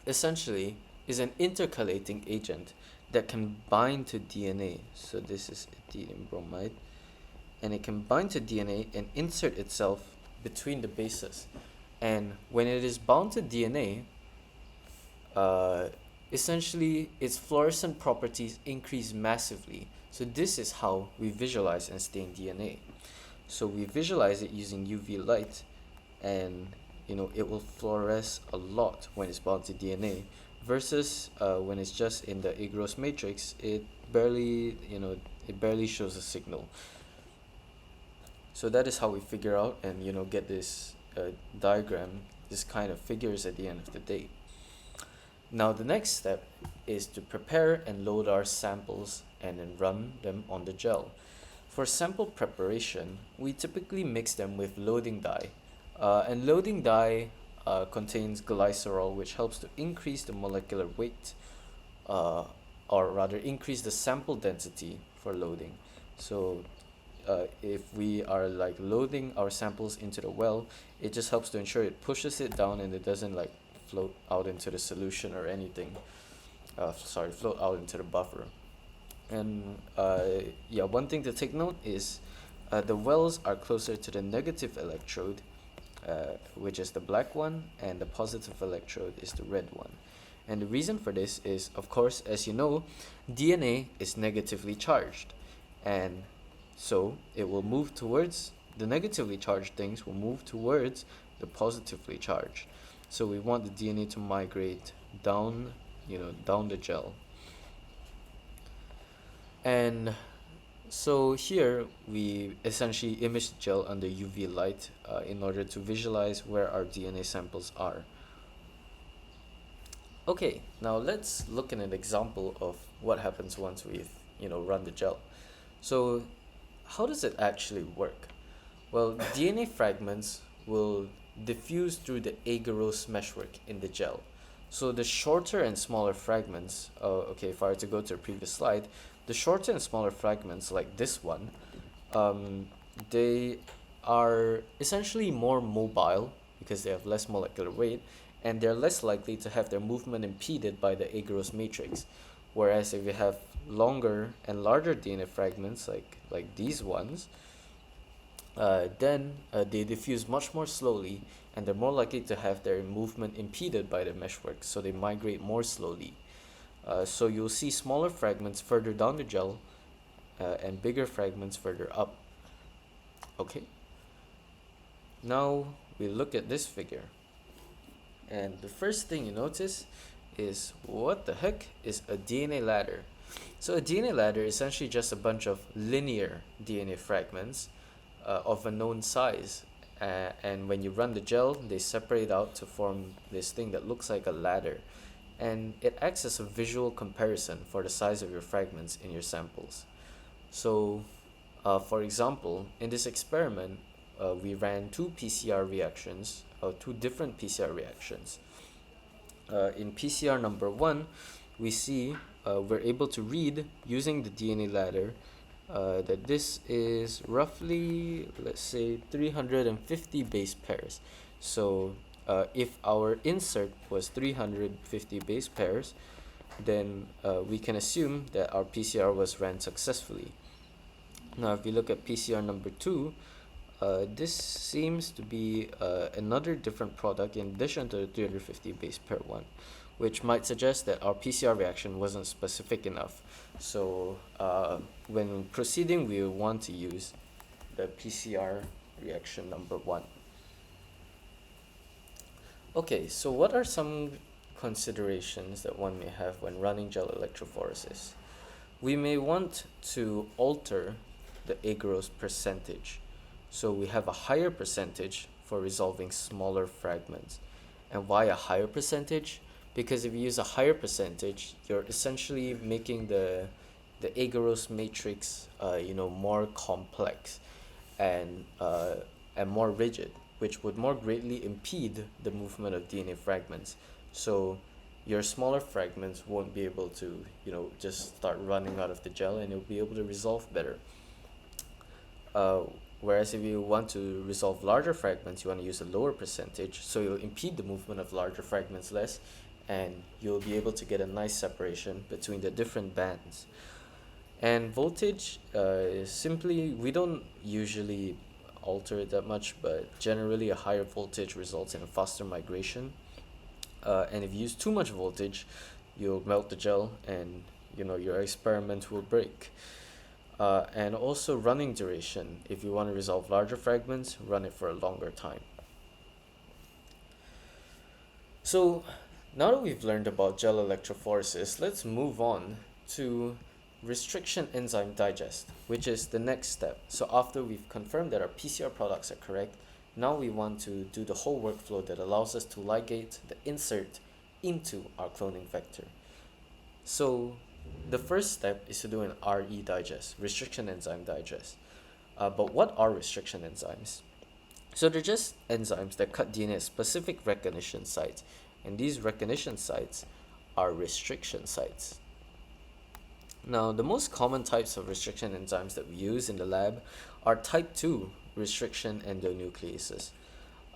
essentially is an intercalating agent that can bind to DNA. So this is ethidium bromide, and it can bind to DNA and insert itself between the bases. And when it is bound to DNA, essentially its fluorescent properties increase massively. So this is how we visualize and stain DNA. So we visualize it using UV light, and it will fluoresce a lot when it's bound to DNA, versus when it's just in the agarose matrix, it barely shows a signal. So that is how we figure out and get this diagram, this kind of figures at the end of the day. Now the next step is to prepare and load our samples and then run them on the gel. For sample preparation, we typically mix them with loading dye, and loading dye contains glycerol, which helps to increase the molecular weight, or rather increase the sample density for loading. So if we are like loading our samples into the well, it just helps to ensure it pushes it down and it doesn't like float out into the solution or anything. float out into the buffer. And yeah, one thing to take note is the wells are closer to the negative electrode, which is the black one, and the positive electrode is the red one. And the reason for this is, of course, as you know, DNA is negatively charged, and so it will move towards the negatively charged things will move towards the positively charged. So we want the DNA to migrate down, down the gel. And so here we essentially image the gel under UV light in order to visualize where our DNA samples are. Okay, now let's look at an example of what happens once we've run the gel. So how does it actually work? Well, DNA fragments will diffuse through the agarose meshwork in the gel. So the shorter and smaller fragments, okay, if I were to go to the previous slide, the shorter and smaller fragments like this one, they are essentially more mobile because they have less molecular weight, and they're less likely to have their movement impeded by the agarose matrix. Whereas if you have longer and larger DNA fragments like these ones, then they diffuse much more slowly, and they're more likely to have their movement impeded by the meshwork, so they migrate more slowly. So you'll see smaller fragments further down the gel and bigger fragments further up. Okay. Now we look at this figure. And the first thing you notice is, what the heck is a DNA ladder? So a DNA ladder is essentially just a bunch of linear DNA fragments of a known size. And when you run the gel, they separate out to form this thing that looks like a ladder. And it acts as a visual comparison for the size of your fragments in your samples. So, for example, in this experiment, we ran two different PCR reactions. In PCR number 1, we see we're able to read using the DNA ladder that this is roughly, let's say, 350 base pairs. So if our insert was 350 base pairs, then we can assume that our PCR was ran successfully. Now if you look at PCR number 2, this seems to be another different product in addition to the 350 base pair one, which might suggest that our PCR reaction wasn't specific enough. So when proceeding, we want to use the PCR reaction number 1. Okay, so what are some considerations that one may have when running gel electrophoresis? We may want to alter the agarose percentage. So we have a higher percentage for resolving smaller fragments. And why a higher percentage? Because if you use a higher percentage, you're essentially making the agarose matrix more complex and more rigid, which would more greatly impede the movement of DNA fragments. So your smaller fragments won't be able to just start running out of the gel, and you'll be able to resolve better. Whereas if you want to resolve larger fragments, you want to use a lower percentage, so you'll impede the movement of larger fragments less, and you'll be able to get a nice separation between the different bands. And voltage is simply, we don't usually alter it that much, but generally a higher voltage results in a faster migration. And if you use too much voltage, you'll melt the gel, and your experiment will break. And also running duration. If you want to resolve larger fragments, run it for a longer time. So now that we've learned about gel electrophoresis, let's move on to restriction enzyme digest, which is the next step. So after we've confirmed that our PCR products are correct, now we want to do the whole workflow that allows us to ligate the insert into our cloning vector. So the first step is to do an RE digest, restriction enzyme digest. But what are restriction enzymes? So they're just enzymes that cut DNA at specific recognition sites, and these recognition sites are restriction sites. Now, the most common types of restriction enzymes that we use in the lab are type 2 restriction endonucleases,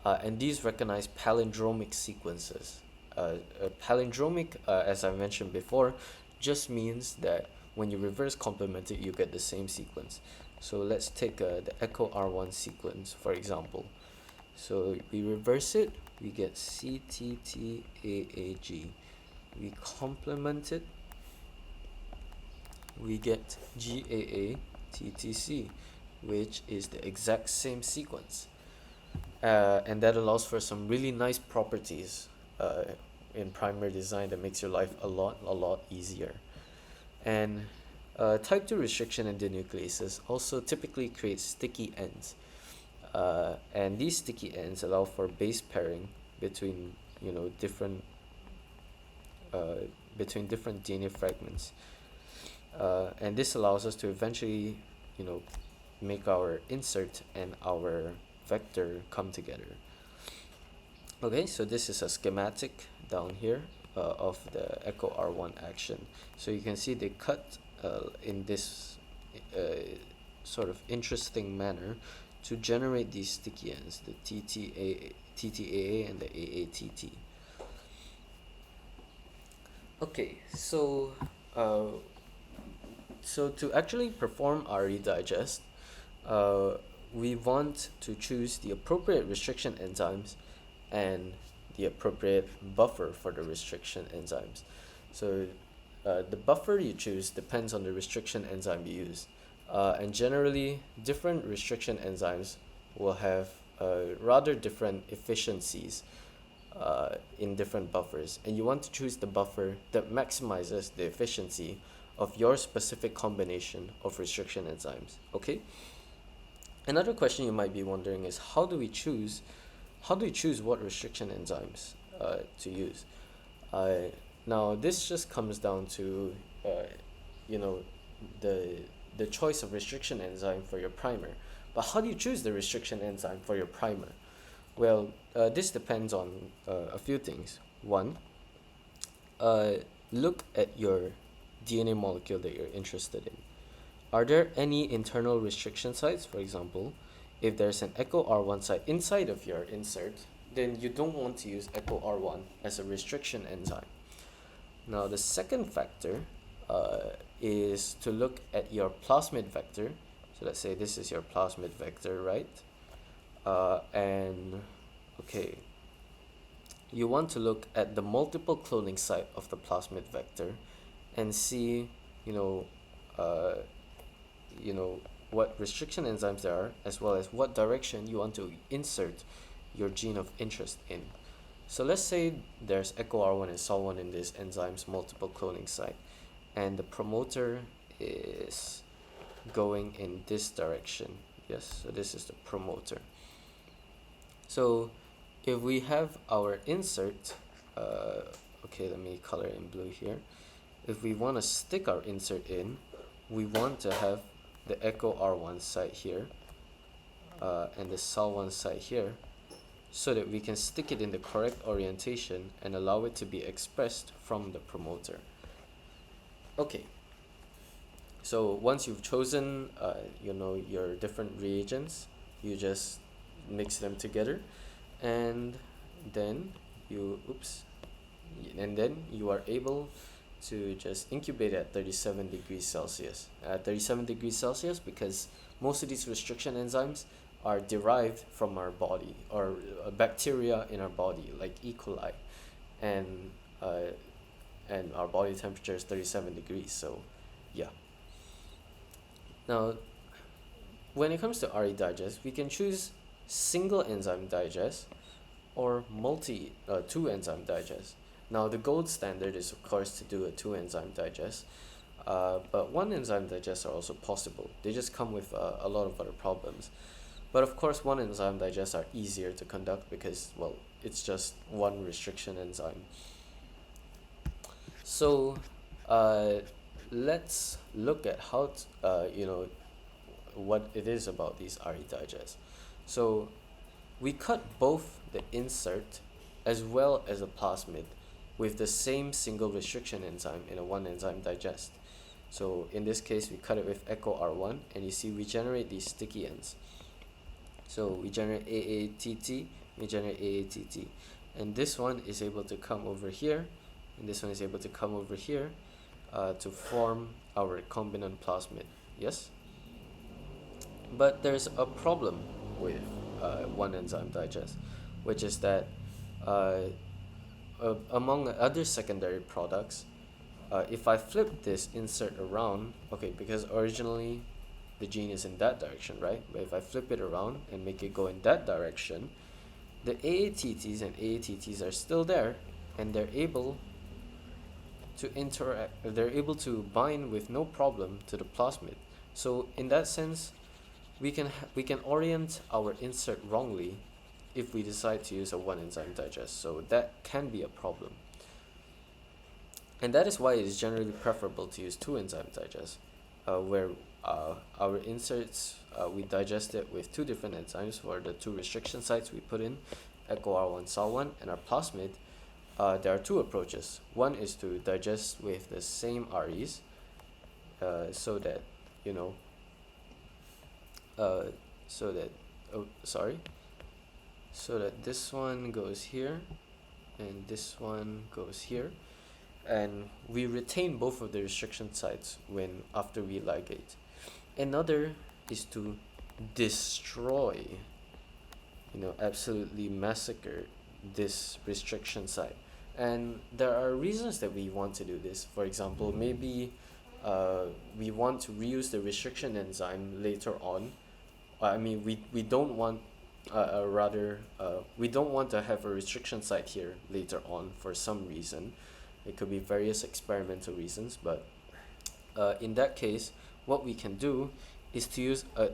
and these recognize palindromic sequences. A palindromic, as I mentioned before, just means that when you reverse complement it, you get the same sequence. So let's take the echo R1 sequence, for example. So we reverse it, we get CTTAAG. We complement it, we get GAATTC, which is the exact same sequence. And that allows for some really nice properties in primer design that makes your life a lot easier. And type 2 restriction and denucleases also typically create sticky ends. And these sticky ends allow for base pairing between different DNA fragments. And this allows us to eventually make our insert and our vector come together. Okay, so this is a schematic down here of the echo R1 action. So you can see they cut in this sort of interesting manner to generate these sticky ends, the TTAA and the AATT. Okay, so to actually perform RE digest, we want to choose the appropriate restriction enzymes and the appropriate buffer for the restriction enzymes. So the buffer you choose depends on the restriction enzyme you use. And generally, different restriction enzymes will have rather different efficiencies in different buffers. And you want to choose the buffer that maximizes the efficiency of your specific combination of restriction enzymes. Okay? Another question you might be wondering is how do we choose what restriction enzymes to use? Now this just comes down to the choice of restriction enzyme for your primer. But how do you choose the restriction enzyme for your primer? Well, this depends on a few things. One, look at your DNA molecule that you're interested in. Are there any internal restriction sites? For example, if there's an echo R1 site inside of your insert, then you don't want to use echo R1 as a restriction enzyme. Now, the second factor is to look at your plasmid vector. So let's say this is your plasmid vector, right? You want to look at the multiple cloning site of the plasmid vector and see, what restriction enzymes there are, as well as what direction you want to insert your gene of interest in. So let's say there's echo R1 and SOL1 in this enzyme's multiple cloning site, and the promoter is going in this direction. Yes, so this is the promoter. So if we have our insert, let me color in blue here. If we want to stick our insert in, we want to have the echo R1 site here and the SOL1 site here, so that we can stick it in the correct orientation and allow it to be expressed from the promoter. Okay, so once you've chosen your different reagents, you just mix them together, and then you are able to just incubate at 37 degrees Celsius. At 37 degrees Celsius, because most of these restriction enzymes are derived from our body, or bacteria in our body, like E. coli, and our body temperature is 37 degrees. So, yeah. Now, when it comes to RE digest, we can choose single enzyme digest or two enzyme digest. Now, the gold standard is, of course, to do a 2-enzyme digest, but 1-enzyme digests are also possible. They just come with a lot of other problems. But of course, 1-enzyme digests are easier to conduct because, well, it's just one restriction enzyme. So, let's look at how what it is about these RE digests. So, we cut both the insert as well as a plasmid with the same single restriction enzyme in a 1-enzyme digest. So in this case, we cut it with echo R1, and you see we generate these sticky ends. So we generate AATT, we generate AATT. and this one is able to come over here, and this one is able to come over here to form our recombinant plasmid. Yes? But there's a problem with one enzyme digest, which is that uh, among other secondary products, if I flip this insert around, okay, because originally the gene is in that direction, right? But if I flip it around and make it go in that direction, the AATTs and AATTs are still there, and they're able to interact, they're able to bind with no problem to the plasmid. So in that sense, we can orient our insert wrongly if we decide to use a one enzyme digest. So that can be a problem. And that is why it is generally preferable to use two enzyme digest, where our inserts, we digest it with two different enzymes for the two restriction sites we put in, EcoR1, SAL1, and our plasmid. There are two approaches. One is to digest with the same REs, so that, you know, so that, oh, sorry, so that this one goes here, and this one goes here, and we retain both of the restriction sites when after we ligate. Another is to destroy, absolutely massacre this restriction site. And there are reasons that we want to do this. For example, maybe we want to reuse the restriction enzyme later on. I mean, we don't want, we don't want to have a restriction site here later on for some reason. It could be various experimental reasons, but in that case, what we can do is to use a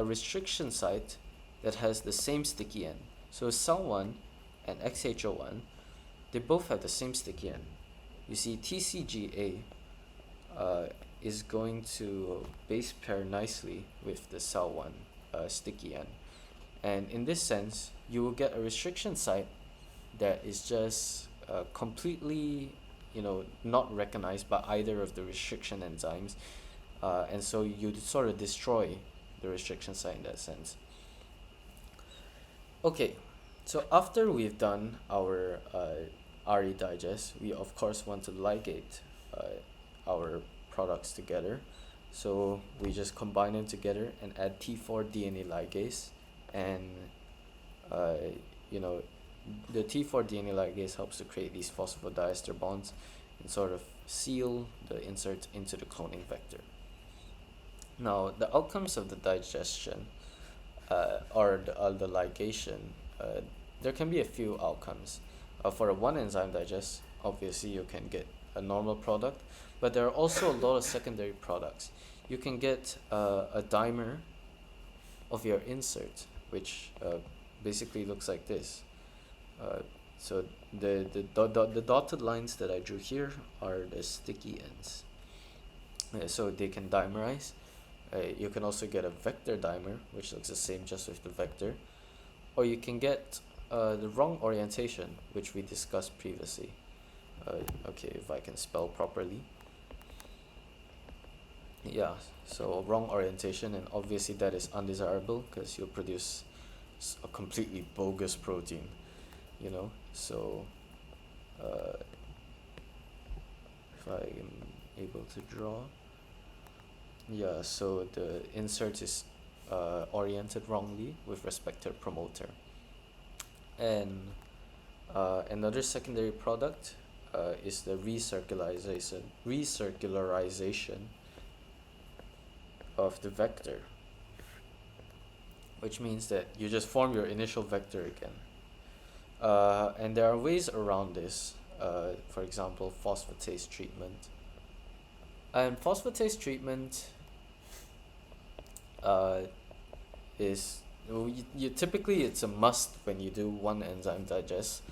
restriction site that has the same sticky end. So SAL1 and XHO1, they both have the same sticky end. You see, TCGA is going to base pair nicely with the SAL1 sticky end. And in this sense, you will get a restriction site that is just completely, not recognized by either of the restriction enzymes. And so you sort of destroy the restriction site in that sense. Okay, so after we've done our RE digest, we of course want to ligate our products together. So we just combine them together and add T4 DNA ligase, and the T4 DNA ligase helps to create these phosphodiester bonds and sort of seal the insert into the cloning vector. Now, the outcomes of the digestion or the ligation, there can be a few outcomes. For a one enzyme digest, obviously you can get a normal product, but there are also a lot of secondary products. You can get a dimer of your insert, which basically looks like this. So the dotted lines that I drew here are the sticky ends. So they can dimerize. You can also get a vector dimer, which looks the same just with the vector. Or you can get the wrong orientation, which we discussed previously. Okay, if I can spell properly. Yeah, so wrong orientation, and obviously that is undesirable because you'll produce a completely bogus protein, So if I am able to draw, yeah, so the insert is oriented wrongly with respect to promoter. And another secondary product is the recircularization of the vector, which means that you just form your initial vector again. And there are ways around this, for example, phosphatase treatment. And phosphatase treatment is, you typically it's a must when you do one enzyme digest,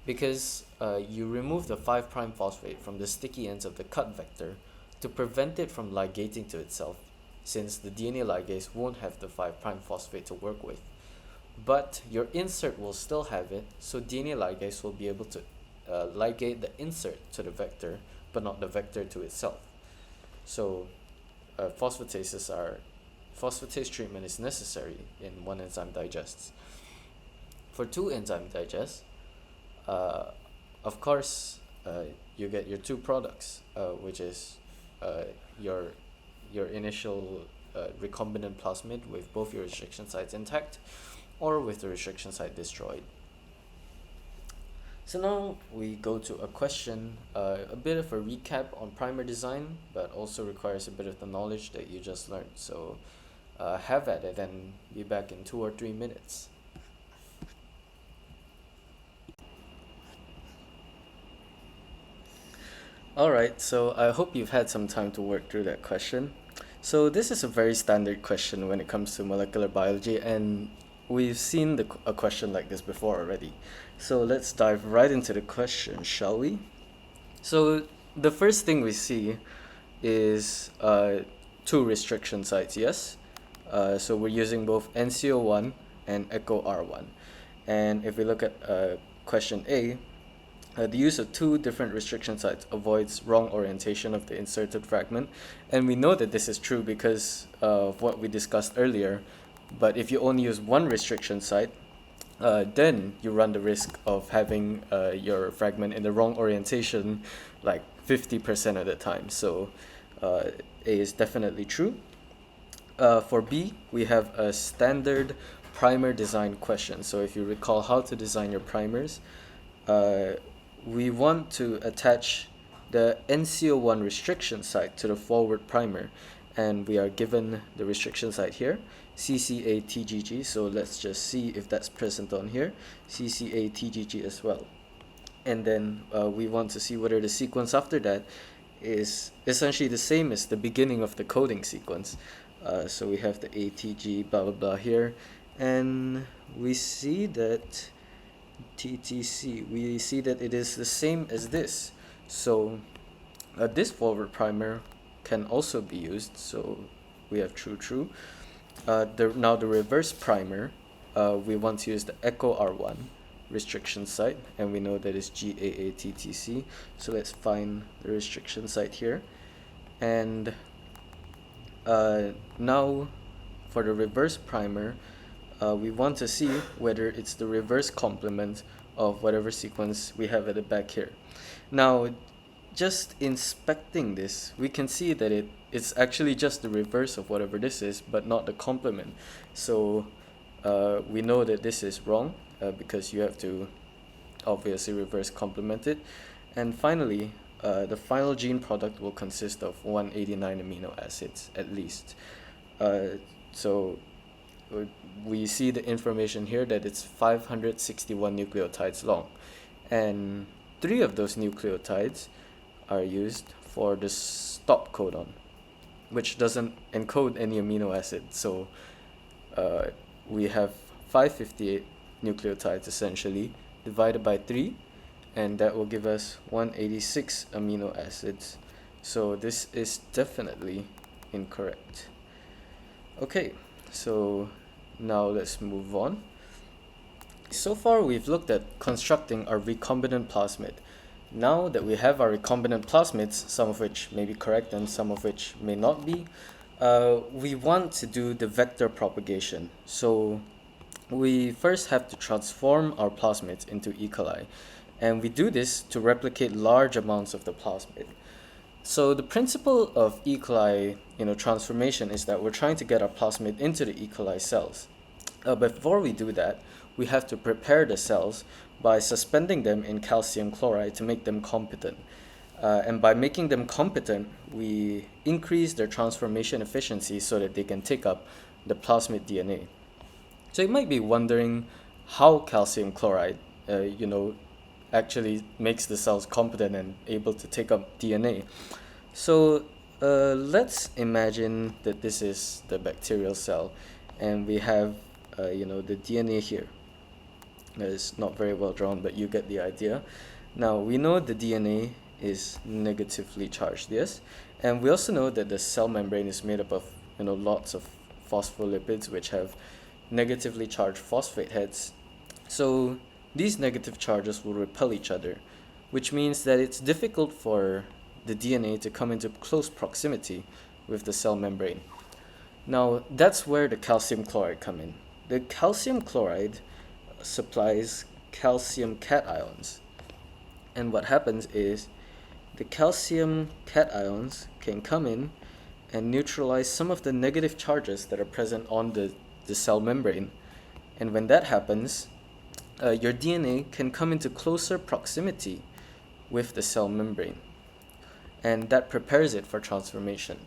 because you remove the 5' phosphate from the sticky ends of the cut vector to prevent it from ligating to itself, since the DNA ligase won't have the 5' phosphate to work with. But your insert will still have it, so DNA ligase will be able to ligate the insert to the vector, but not the vector to itself. So phosphatase treatment is necessary in one enzyme digests. For two enzyme digests, uh, of course, you get your two products, which is uh, your your initial recombinant plasmid with both your restriction sites intact, or with the restriction site destroyed. So now we go to a question, a bit of a recap on primer design, but also requires a bit of the knowledge that you just learned. So have at it and be back in 2 or 3 minutes. Alright, so I hope you've had some time to work through that question. So this is a very standard question when it comes to molecular biology, and we've seen a question like this before already. So let's dive right into the question, shall we? So the first thing we see is two restriction sites, yes? So we're using both NCO1 and Echo R1. And if we look at question A, the use of two different restriction sites avoids wrong orientation of the inserted fragment. And we know that this is true because of what we discussed earlier. But if you only use one restriction site, then you run the risk of having your fragment in the wrong orientation like 50% of the time. So A is definitely true. For B, we have a standard primer design question. So if you recall how to design your primers, we want to attach the NCO1 restriction site to the forward primer, and we are given the restriction site here, CCA-TGG. So let's just see if that's present on here, CCA-TGG as well. And then we want to see whether the sequence after that is essentially the same as the beginning of the coding sequence. So we have the ATG blah blah blah here, and we see that TTC, we see that it is the same as this. So this forward primer can also be used, so we have true. Now the reverse primer, we want to use the Echo R1 restriction site, and we know that is GAATTC. So let's find the restriction site here. And now for the reverse primer, we want to see whether it's the reverse complement of whatever sequence we have at the back here. Now, just inspecting this, we can see that it's actually just the reverse of whatever this is, but not the complement. So we know that this is wrong because you have to obviously reverse complement it. And finally, the final gene product will consist of 189 amino acids at least. So we see the information here that it's 561 nucleotides long, and 3 of those nucleotides are used for the stop codon, which doesn't encode any amino acid. So we have 558 nucleotides essentially divided by 3, and that will give us 186 amino acids. So this is definitely incorrect. Okay, so now let's move on. So far we've looked at constructing our recombinant plasmid. Now that we have our recombinant plasmids, some of which may be correct and some of which may not be, we want to do the vector propagation. So we first have to transform our plasmids into E. coli, and we do this to replicate large amounts of the plasmid. So the principle of E. coli transformation is that we're trying to get our plasmid into the E. coli cells. Before we do that, we have to prepare the cells by suspending them in calcium chloride to make them competent. And by making them competent, we increase their transformation efficiency so that they can take up the plasmid DNA. So you might be wondering how calcium chloride, actually makes the cells competent and able to take up DNA. So let's imagine that this is the bacterial cell, and we have the DNA here. It's not very well drawn, but you get the idea. Now we know the DNA is negatively charged, yes, and we also know that the cell membrane is made up of lots of phospholipids which have negatively charged phosphate heads. So these negative charges will repel each other, which means that it's difficult for the DNA to come into close proximity with the cell membrane. Now that's where the calcium chloride come in. The calcium chloride supplies calcium cations. And what happens is the calcium cations can come in and neutralize some of the negative charges that are present on the cell membrane. And when that happens, your DNA can come into closer proximity with the cell membrane, and that prepares it for transformation.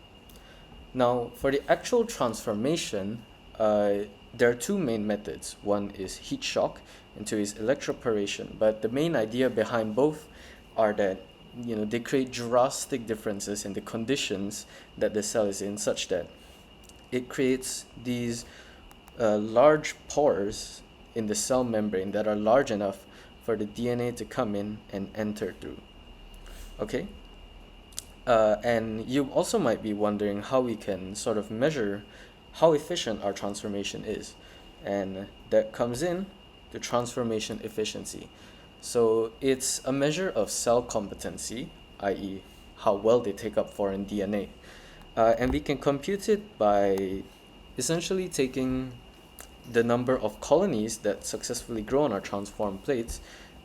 Now, for the actual transformation, there are two main methods. One is heat shock, and two is electroporation. But the main idea behind both are that they create drastic differences in the conditions that the cell is in, such that it creates these large pores in the cell membrane that are large enough for the DNA to come in and enter through. Okay? And you also might be wondering how we can sort of measure how efficient our transformation is. And that comes in to transformation efficiency. So it's a measure of cell competency, i.e., how well they take up foreign DNA. And we can compute it by essentially taking the number of colonies that successfully grow on our transformed plates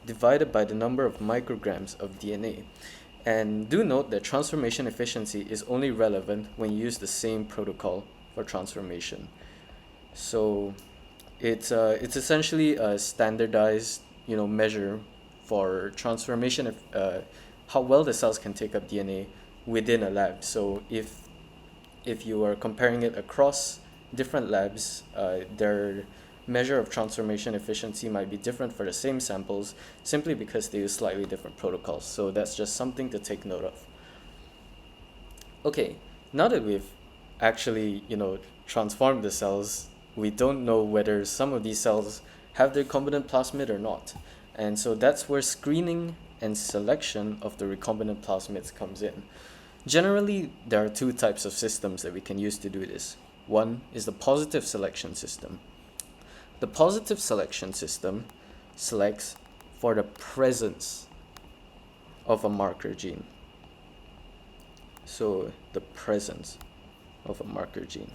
divided by the number of micrograms of DNA. And do note that transformation efficiency is only relevant when you use the same protocol for transformation. So it's essentially a standardized measure for transformation of how well the cells can take up DNA within a lab. So if you are comparing it across different labs, their measure of transformation efficiency might be different for the same samples simply because they use slightly different protocols. So that's just something to take note of. Okay, now that we've actually transformed the cells, we don't know whether some of these cells have the recombinant plasmid or not. And so that's where screening and selection of the recombinant plasmids comes in. Generally, there are two types of systems that we can use to do this. One is the positive selection system. The positive selection system selects for the presence of a marker gene. So the presence of a marker gene.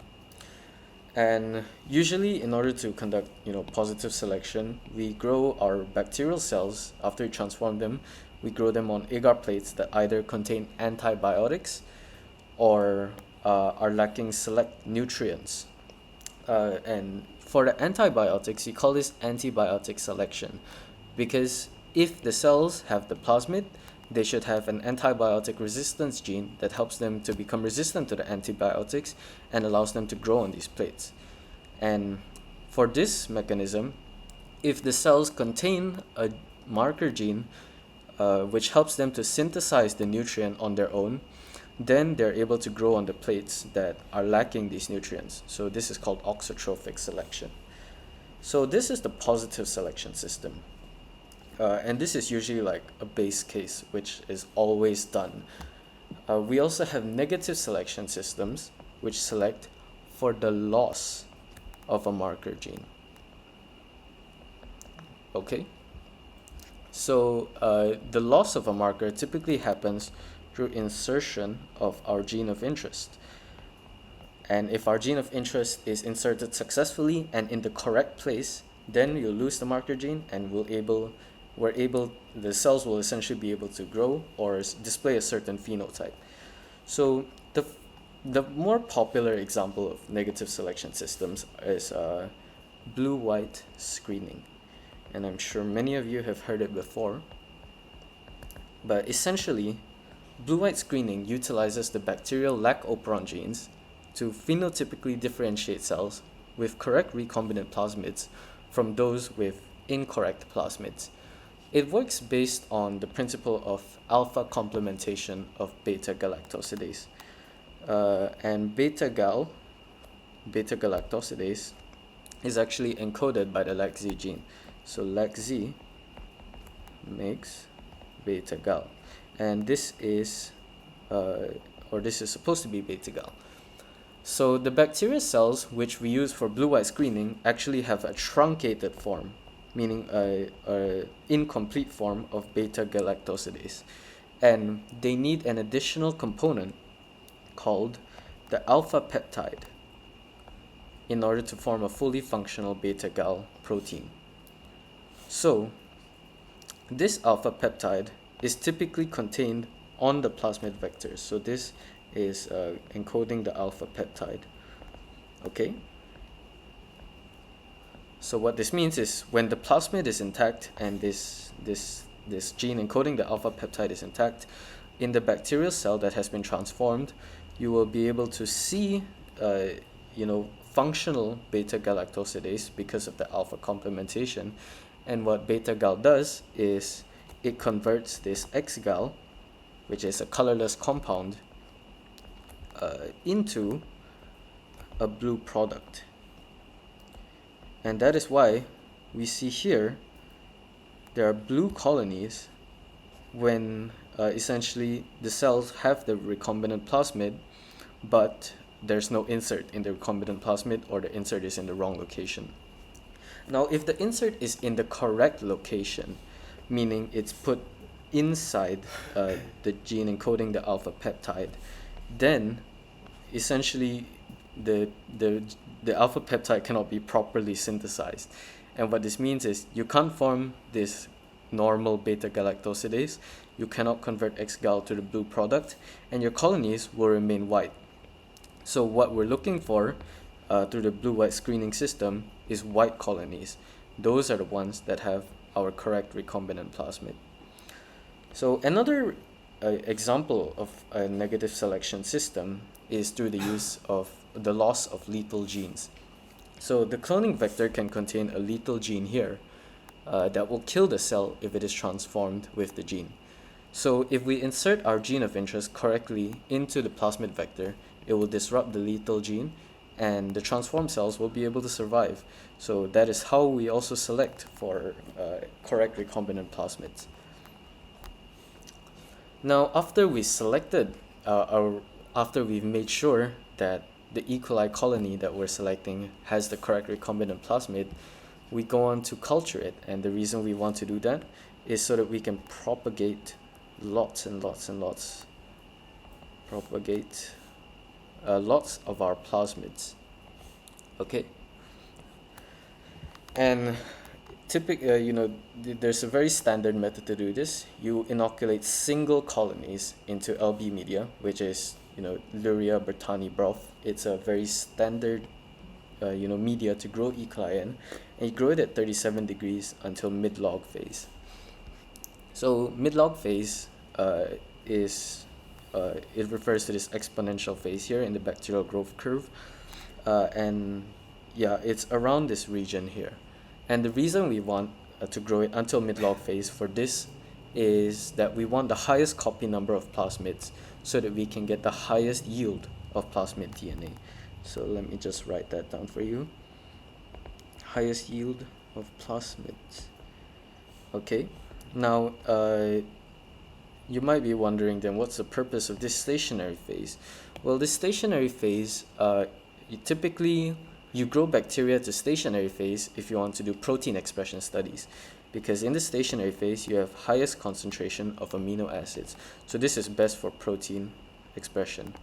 And usually, in order to conduct positive selection, we grow our bacterial cells. After we transform them, we grow them on agar plates that either contain antibiotics or are lacking select nutrients. And for the antibiotics, you call this antibiotic selection, because if the cells have the plasmid, they should have an antibiotic resistance gene that helps them to become resistant to the antibiotics and allows them to grow on these plates. And for this mechanism, if the cells contain a marker gene which helps them to synthesize the nutrient on their own, then they're able to grow on the plates that are lacking these nutrients. So this is called auxotrophic selection. So this is the positive selection system. And this is usually like a base case, which is always done. We also have negative selection systems, which select for the loss of a marker gene. Okay? So the loss of a marker typically happens through insertion of our gene of interest. And if our gene of interest is inserted successfully and in the correct place, then you'll lose the marker gene, and the cells will essentially be able to grow or display a certain phenotype. So the more popular example of negative selection systems is blue-white screening. And I'm sure many of you have heard it before. But essentially, blue-white screening utilizes the bacterial lac operon genes to phenotypically differentiate cells with correct recombinant plasmids from those with incorrect plasmids. It works based on the principle of alpha complementation of beta-galactosidase. And beta-galactosidase, is actually encoded by the LAC-Z gene. So LAC-Z makes beta-gal. And this is supposed to be beta-gal. So the bacteria cells which we use for blue-white screening actually have a truncated form, meaning a incomplete form of beta-galactosidase. And they need an additional component called the alpha peptide in order to form a fully functional beta-gal protein. So this alpha peptide is typically contained on the plasmid vectors. So this is encoding the alpha peptide. Okay. So what this means is when the plasmid is intact and this gene encoding the alpha peptide is intact, in the bacterial cell that has been transformed, you will be able to see, functional beta-galactosidase because of the alpha complementation. And what beta-gal does is it converts this X-gal, which is a colorless compound, into a blue product. And that is why we see here there are blue colonies when essentially the cells have the recombinant plasmid, but there's no insert in the recombinant plasmid, or the insert is in the wrong location. Now, if the insert is in the correct location, meaning it's put inside the gene encoding the alpha peptide, then essentially the alpha peptide cannot be properly synthesized. And what this means is you can't form this normal beta-galactosidase, you cannot convert X-gal to the blue product, and your colonies will remain white. So what we're looking for through the blue-white screening system is white colonies. Those are the ones that have our correct recombinant plasmid. So another example of a negative selection system is through the use of the loss of lethal genes. So the cloning vector can contain a lethal gene here that will kill the cell if it is transformed with the gene. So if we insert our gene of interest correctly into the plasmid vector, it will disrupt the lethal gene and the transformed cells will be able to survive. So that is how we also select for correct recombinant plasmids. Now, after we selected after we've made sure that the E. coli colony that we're selecting has the correct recombinant plasmid, we go on to culture it. And the reason we want to do that is so that we can propagate lots and lots and lots, lots of our plasmids. Okay. And there's a very standard method to do this. You inoculate single colonies into LB media, which is Luria bertani broth. It's a very standard media to grow E. coli in, and you grow it at 37 degrees until mid-log phase. So mid-log phase it refers to this exponential phase here in the bacterial growth curve, and yeah, it's around this region here. And the reason we want to grow it until mid-log phase for this is that we want the highest copy number of plasmids so that we can get the highest yield of plasmid DNA. So let me just write that down for you. Highest yield of plasmids. Okay, now you might be wondering then what's the purpose of this stationary phase? Well, this stationary phase, you grow bacteria to stationary phase if you want to do protein expression studies, because in the stationary phase you have highest concentration of amino acids. So this is best for protein expression.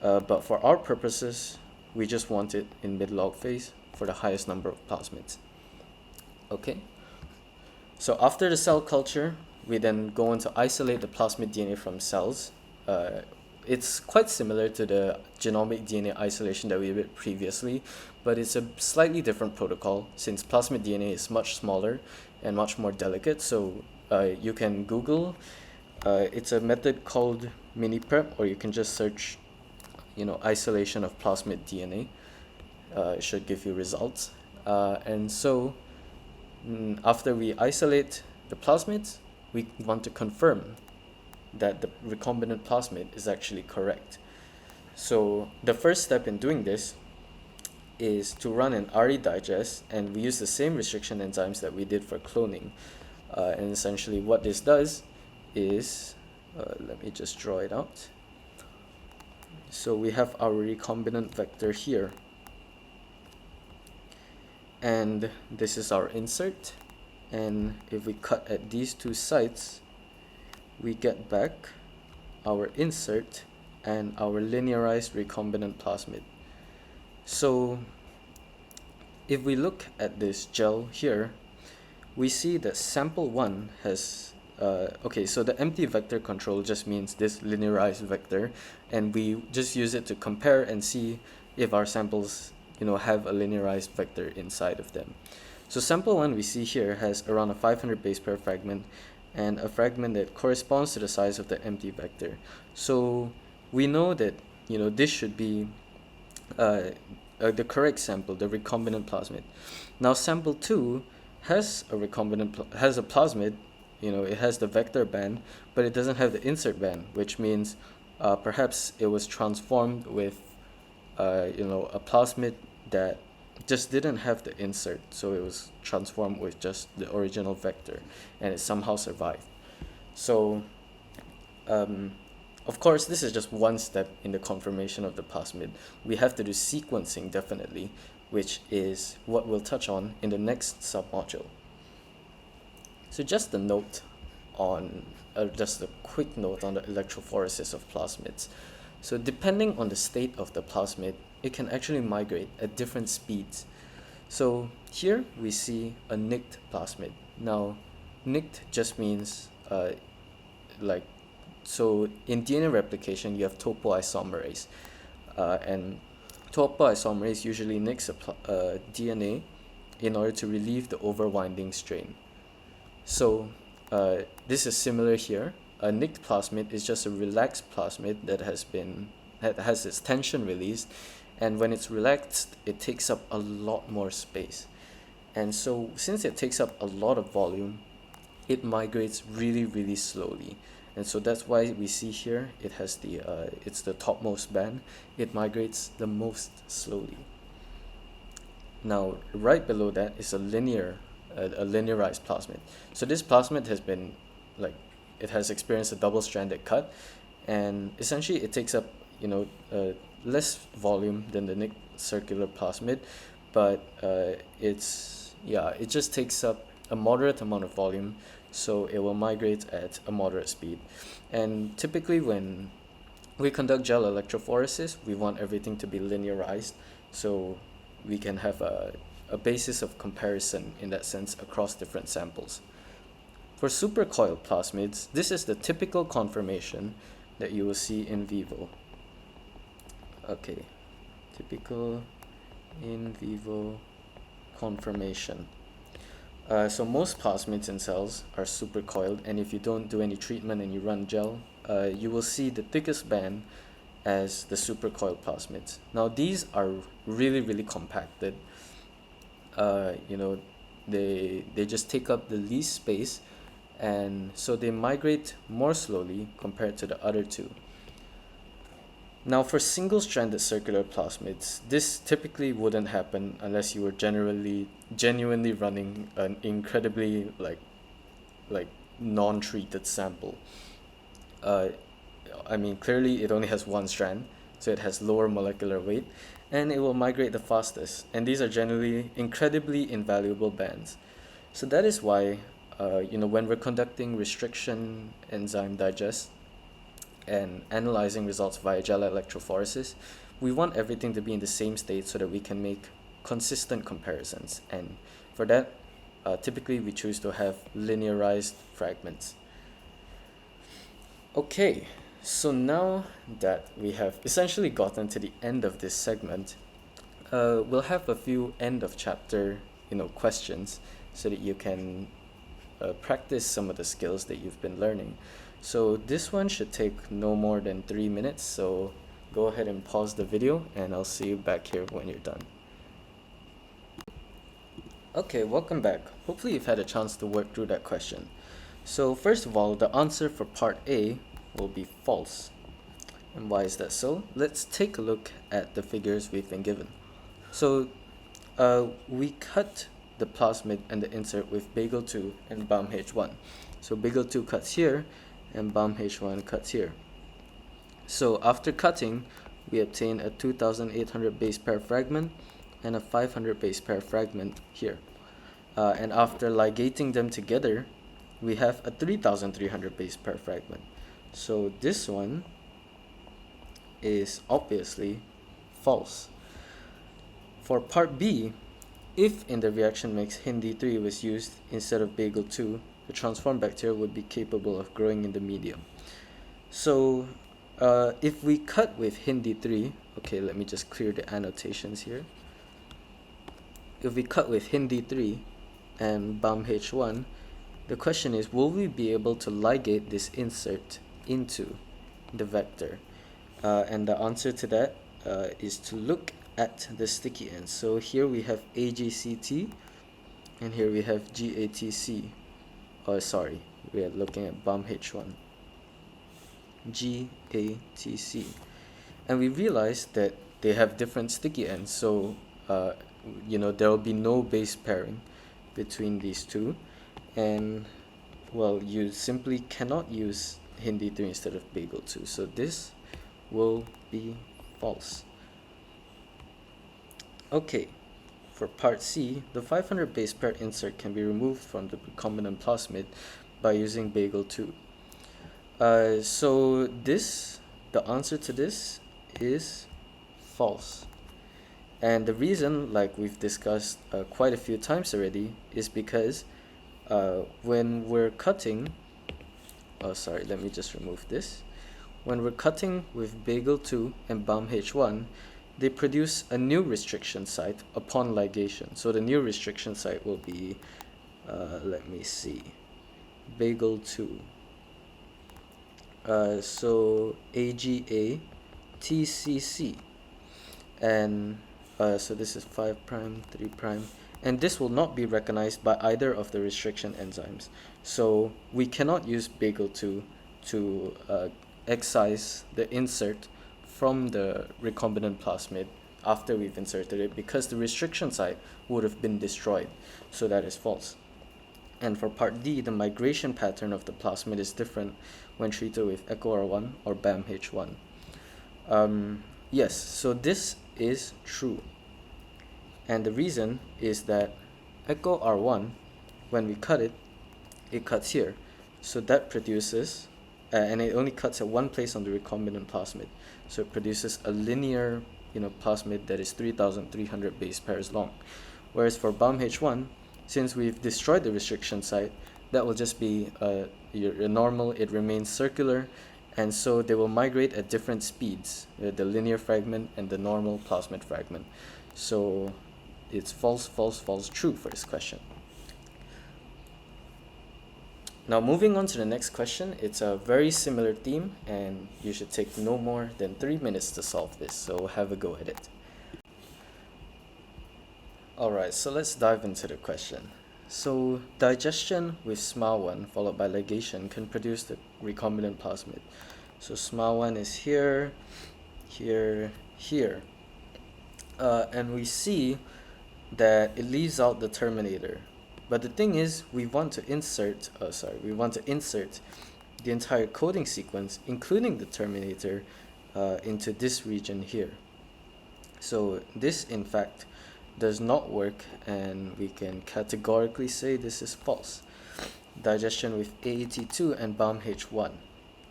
But for our purposes, we just want it in mid-log phase for the highest number of plasmids. Okay. So after the cell culture, we then go on to isolate the plasmid DNA from cells. It's quite similar to the genomic DNA isolation that we did previously, but it's a slightly different protocol since plasmid DNA is much smaller and much more delicate. So you can Google, it's a method called MiniPrep, or you can just search, isolation of plasmid DNA. It should give you results. And so after we isolate the plasmids, we want to confirm that the recombinant plasmid is actually correct. So the first step in doing this is to run an RE digest, and we use the same restriction enzymes that we did for cloning. And essentially what this does is, let me just draw it out. So we have our recombinant vector here, and this is our insert. And if we cut at these two sites, we get back our insert and our linearized recombinant plasmid. So if we look at this gel here, we see that sample 1 has, okay, so the empty vector control just means this linearized vector, and we just use it to compare and see if our samples, have a linearized vector inside of them. So sample 1 we see here has around a 500 base pair fragment and a fragment that corresponds to the size of the empty vector. So we know that, this should be the correct sample, the recombinant plasmid. Now sample 2 has a has a plasmid, it has the vector band, but it doesn't have the insert band, which means perhaps it was transformed with a plasmid that just didn't have the insert, so it was transformed with just the original vector, and it somehow survived. So of course, this is just one step in the conformation of the plasmid. We have to do sequencing definitely, which is what we'll touch on in the next submodule. So just a note on, just a quick note on the electrophoresis of plasmids. So depending on the state of the plasmid, it can actually migrate at different speeds. So here we see a nicked plasmid. Now, nicked just means so in DNA replication, you have topoisomerase, and topoisomerase usually nicks a DNA in order to relieve the overwinding strain. So this is similar here. A nicked plasmid is just a relaxed plasmid that has its tension released, and when it's relaxed, it takes up a lot more space. And so since it takes up a lot of volume, it migrates really, really slowly. And so that's why we see here it has it's the topmost band. It migrates the most slowly. Now, right below that is a linearized plasmid. So this plasmid has been, it has experienced a double-stranded cut, and essentially it takes up, less volume than the nicked circular plasmid, but it just takes up a moderate amount of volume, so it will migrate at a moderate speed. And typically when we conduct gel electrophoresis, we want everything to be linearized, so we can have a basis of comparison in that sense across different samples. For supercoiled plasmids, this is the typical conformation that you will see in vivo. Okay, typical in vivo conformation. So most plasmids in cells are supercoiled, and if you don't do any treatment and you run gel, you will see the thickest band as the supercoiled plasmids. Now these are really, really compacted. They just take up the least space, and so they migrate more slowly compared to the other two. Now for single-stranded circular plasmids, this typically wouldn't happen unless you were genuinely running an incredibly non-treated sample. Clearly it only has one strand, so it has lower molecular weight, and it will migrate the fastest. And these are generally incredibly invaluable bands. So that is why, when we're conducting restriction enzyme digest and analyzing results via gel electrophoresis, we want everything to be in the same state so that we can make consistent comparisons. And for that, typically we choose to have linearized fragments. Okay, so now that we have essentially gotten to the end of this segment, we'll have a few end of chapter questions so that you can practice some of the skills that you've been learning. So this one should take no more than 3 minutes, so go ahead and pause the video and I'll see you back here when you're done. Okay, welcome back. Hopefully you've had a chance to work through that question. So first of all, the answer for part A will be false. And why is that so? Let's take a look at the figures we've been given. So we cut the plasmid and the insert with Bagel 2 and BAM-H1. So Bagel 2 cuts here and BAM-H1 cuts here. So after cutting, we obtain a 2800 base pair fragment and a 500 base pair fragment here. And after ligating them together, we have a 3300 base pair fragment. So this one is obviously false. For part B, If in the reaction mix Hindi3 was used instead of Bagel2, the transformed bacteria would be capable of growing in the medium. So if we cut with Hindi3, okay, let me just clear the annotations here. If we cut with Hindi3 and BAMH1, the question is, will we be able to ligate this insert into the vector? And the answer to that is to look at the sticky ends. So here we have AGCT and here we have GATC. Oh, sorry, we are looking at BAMH1. GATC. And we realize that they have different sticky ends, so there will be no base pairing between these two, and well, you simply cannot use Hindi3 instead of Bagel2, so this will be false. Okay, for part C, the 500 base pair insert can be removed from the recombinant plasmid by using Bagel2. So the answer to this is false. And the reason, like we've discussed quite a few times already, is because when we're cutting, let me just remove this. When we're cutting with Bagel2 and BAMH1, they produce a new restriction site upon ligation. So the new restriction site will be, let me see, Bagel2. So AGA TCC, and so this is 5 prime 3 prime, and this will not be recognized by either of the restriction enzymes, so we cannot use Bagel2 to excise the insert from the recombinant plasmid after we've inserted it, because the restriction site would have been destroyed, so that is false. And for part D, the migration pattern of the plasmid is different when treated with EcoR1 or BAMH1. Yes, so this is true. And the reason is that EcoR1, when we cut it, it cuts here. So that produces, and it only cuts at one place on the recombinant plasmid. So it produces a linear plasmid that is 3,300 base pairs long. Whereas for BAMH1, since we've destroyed the restriction site, that will just be your normal, it remains circular, and so they will migrate at different speeds, the linear fragment and the normal plasmid fragment. So it's false, false, false, true for this question. Now moving on to the next question, it's a very similar theme, and you should take no more than 3 minutes to solve this, so have a go at it. Alright, so let's dive into the question. So digestion with SMA1 followed by ligation can produce the recombinant plasmid. So SMA1 is here, here, here. And we see that it leaves out the terminator. But the thing is, we want to insert the entire coding sequence, including the terminator, into this region here. So this, in fact, does not work, and we can categorically say this is false. Digestion with AAT2 and BAMH1.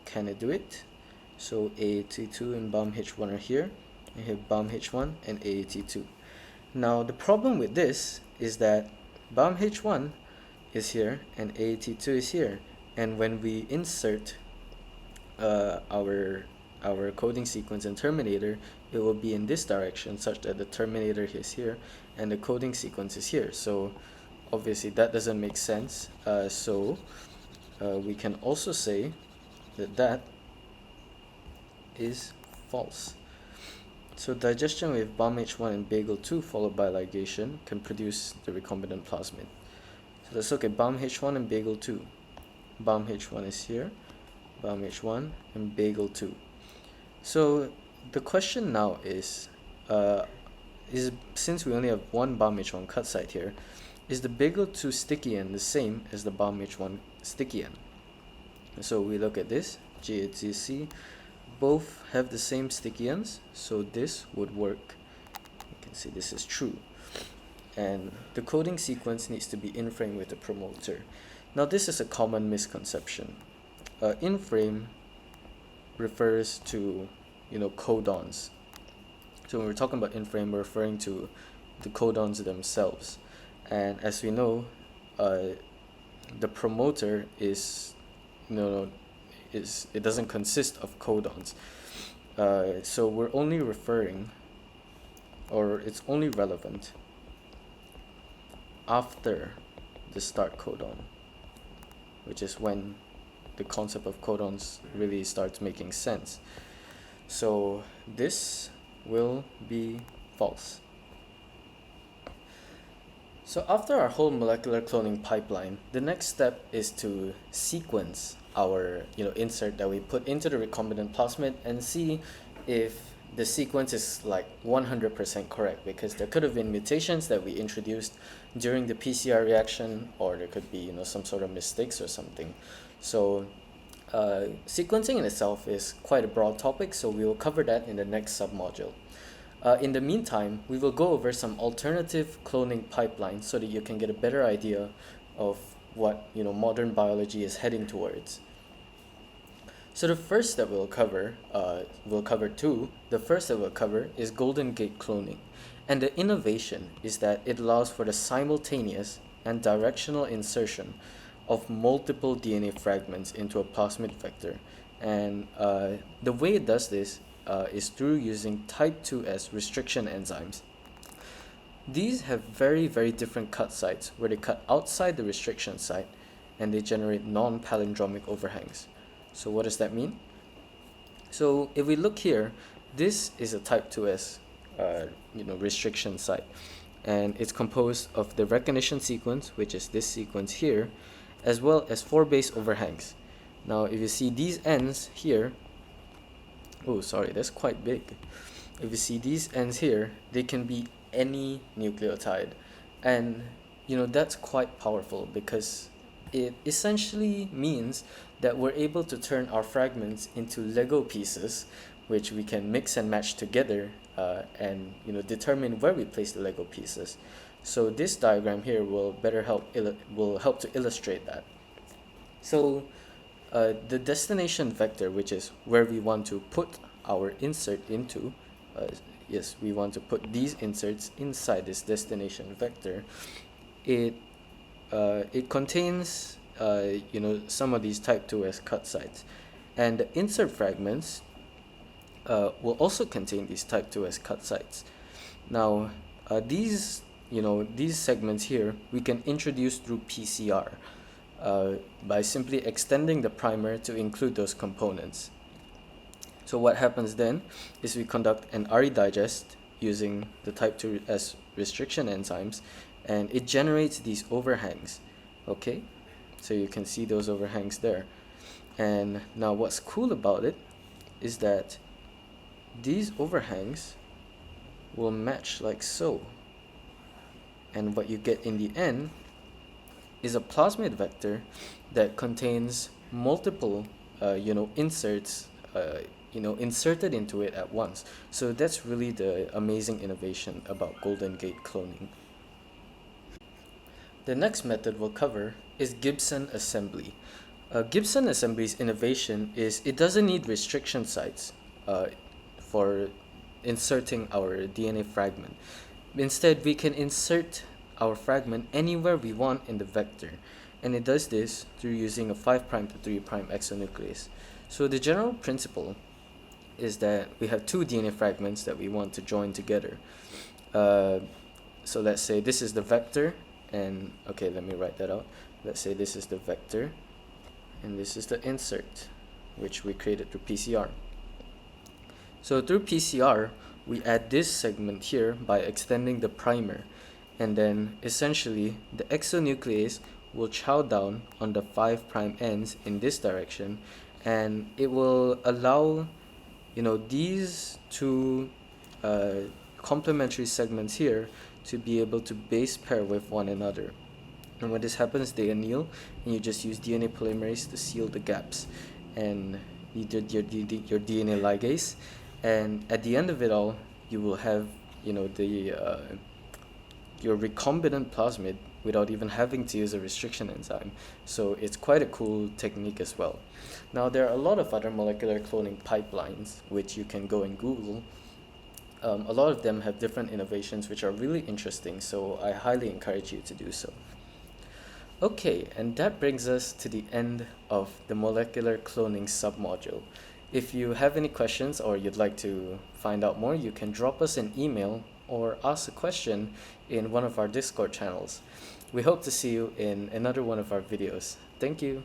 Can it do it? So AAT2 and BAMH1 are here. I have BAMH1 and AAT2. Now the problem with this is that BAMH1 is here and AAT2 is here, and when we insert our coding sequence and terminator, it will be in this direction, such that the terminator is here and the coding sequence is here. So obviously that doesn't make sense. So we can also say that that is false. So digestion with BAMH1 and Bagel2 followed by ligation can produce the recombinant plasmid. So let's look at BAMH1 and Bagel2. BAMH1 is here, BAMH1 and Bagel2. So the question now is since we only have one BAMH1 cut site here, is the Bagel2 sticky end the same as the BAMH1 sticky end? So we look at this, GATC, both have the same sticky ends, so this would work. You can see this is true. And the coding sequence needs to be in frame with the promoter. Now this is a common misconception. In frame refers to codons. So when we're talking about in frame, we're referring to the codons themselves. And as we know, the promoter is, it doesn't consist of codons. So we're only referring, or it's only relevant after the start codon, which is when the concept of codons really starts making sense. So this will be false. So after our whole molecular cloning pipeline, the next step is to sequence our insert that we put into the recombinant plasmid and see if the sequence is like 100% correct, because there could have been mutations that we introduced during the PCR reaction, or there could be some sort of mistakes or something. So sequencing in itself is quite a broad topic, so we will cover that in the next submodule. In the meantime, we will go over some alternative cloning pipelines so that you can get a better idea of what modern biology is heading towards. So the first that we'll cover two. The first that we'll cover is Golden Gate cloning, and the innovation is that it allows for the simultaneous and directional insertion of multiple DNA fragments into a plasmid vector, and the way it does this is through using type 2S restriction enzymes. These have very, very different cut sites where they cut outside the restriction site and they generate non-palindromic overhangs. So what does that mean? So if we look here, this is a type 2S restriction site, and it's composed of the recognition sequence, which is this sequence here, as well as 4 base overhangs. Now if you see these ends here, oh sorry, that's quite big. If you see these ends here, they can be any nucleotide, and that's quite powerful because it essentially means that we're able to turn our fragments into Lego pieces, which we can mix and match together and determine where we place the Lego pieces. So this diagram here will help to illustrate that. So the destination vector, which is where we want to put our insert into, yes, we want to put these inserts inside this destination vector. It contains some of these type 2S cut sites, and the insert fragments will also contain these type 2S cut sites. Now these segments here we can introduce through PCR by simply extending the primer to include those components. So what happens then is we conduct an RE digest using the type 2S restriction enzymes, and it generates these overhangs. Okay, so you can see those overhangs there. And now what's cool about it is that these overhangs will match like so, and what you get in the end is a plasmid vector that contains multiple inserts inserted into it at once. So that's really the amazing innovation about Golden Gate cloning. The next method we'll cover is Gibson assembly. Gibson assembly's innovation is it doesn't need restriction sites for inserting our DNA fragment. Instead, we can insert our fragment anywhere we want in the vector, and it does this through using a 5' to 3' exonuclease. So the general principle is that we have two DNA fragments that we want to join together. So let's say this is the vector, and okay, let me write that out. Let's say this is the vector, and this is the insert, which we created through PCR. So through PCR, we add this segment here by extending the primer, and then essentially the exonuclease will chow down on the 5' ends in this direction, and it will allow these two complementary segments here to be able to base pair with one another. And when this happens, they anneal, and you just use DNA polymerase to seal the gaps, and you did your DNA ligase, and at the end of it all, you will have your recombinant plasmid without even having to use a restriction enzyme. So it's quite a cool technique as well. Now there are a lot of other molecular cloning pipelines which you can go and Google. A lot of them have different innovations which are really interesting, so I highly encourage you to do so. Okay, and that brings us to the end of the molecular cloning submodule. If you have any questions or you'd like to find out more, you can drop us an email or ask a question in one of our Discord channels. We hope to see you in another one of our videos. Thank you.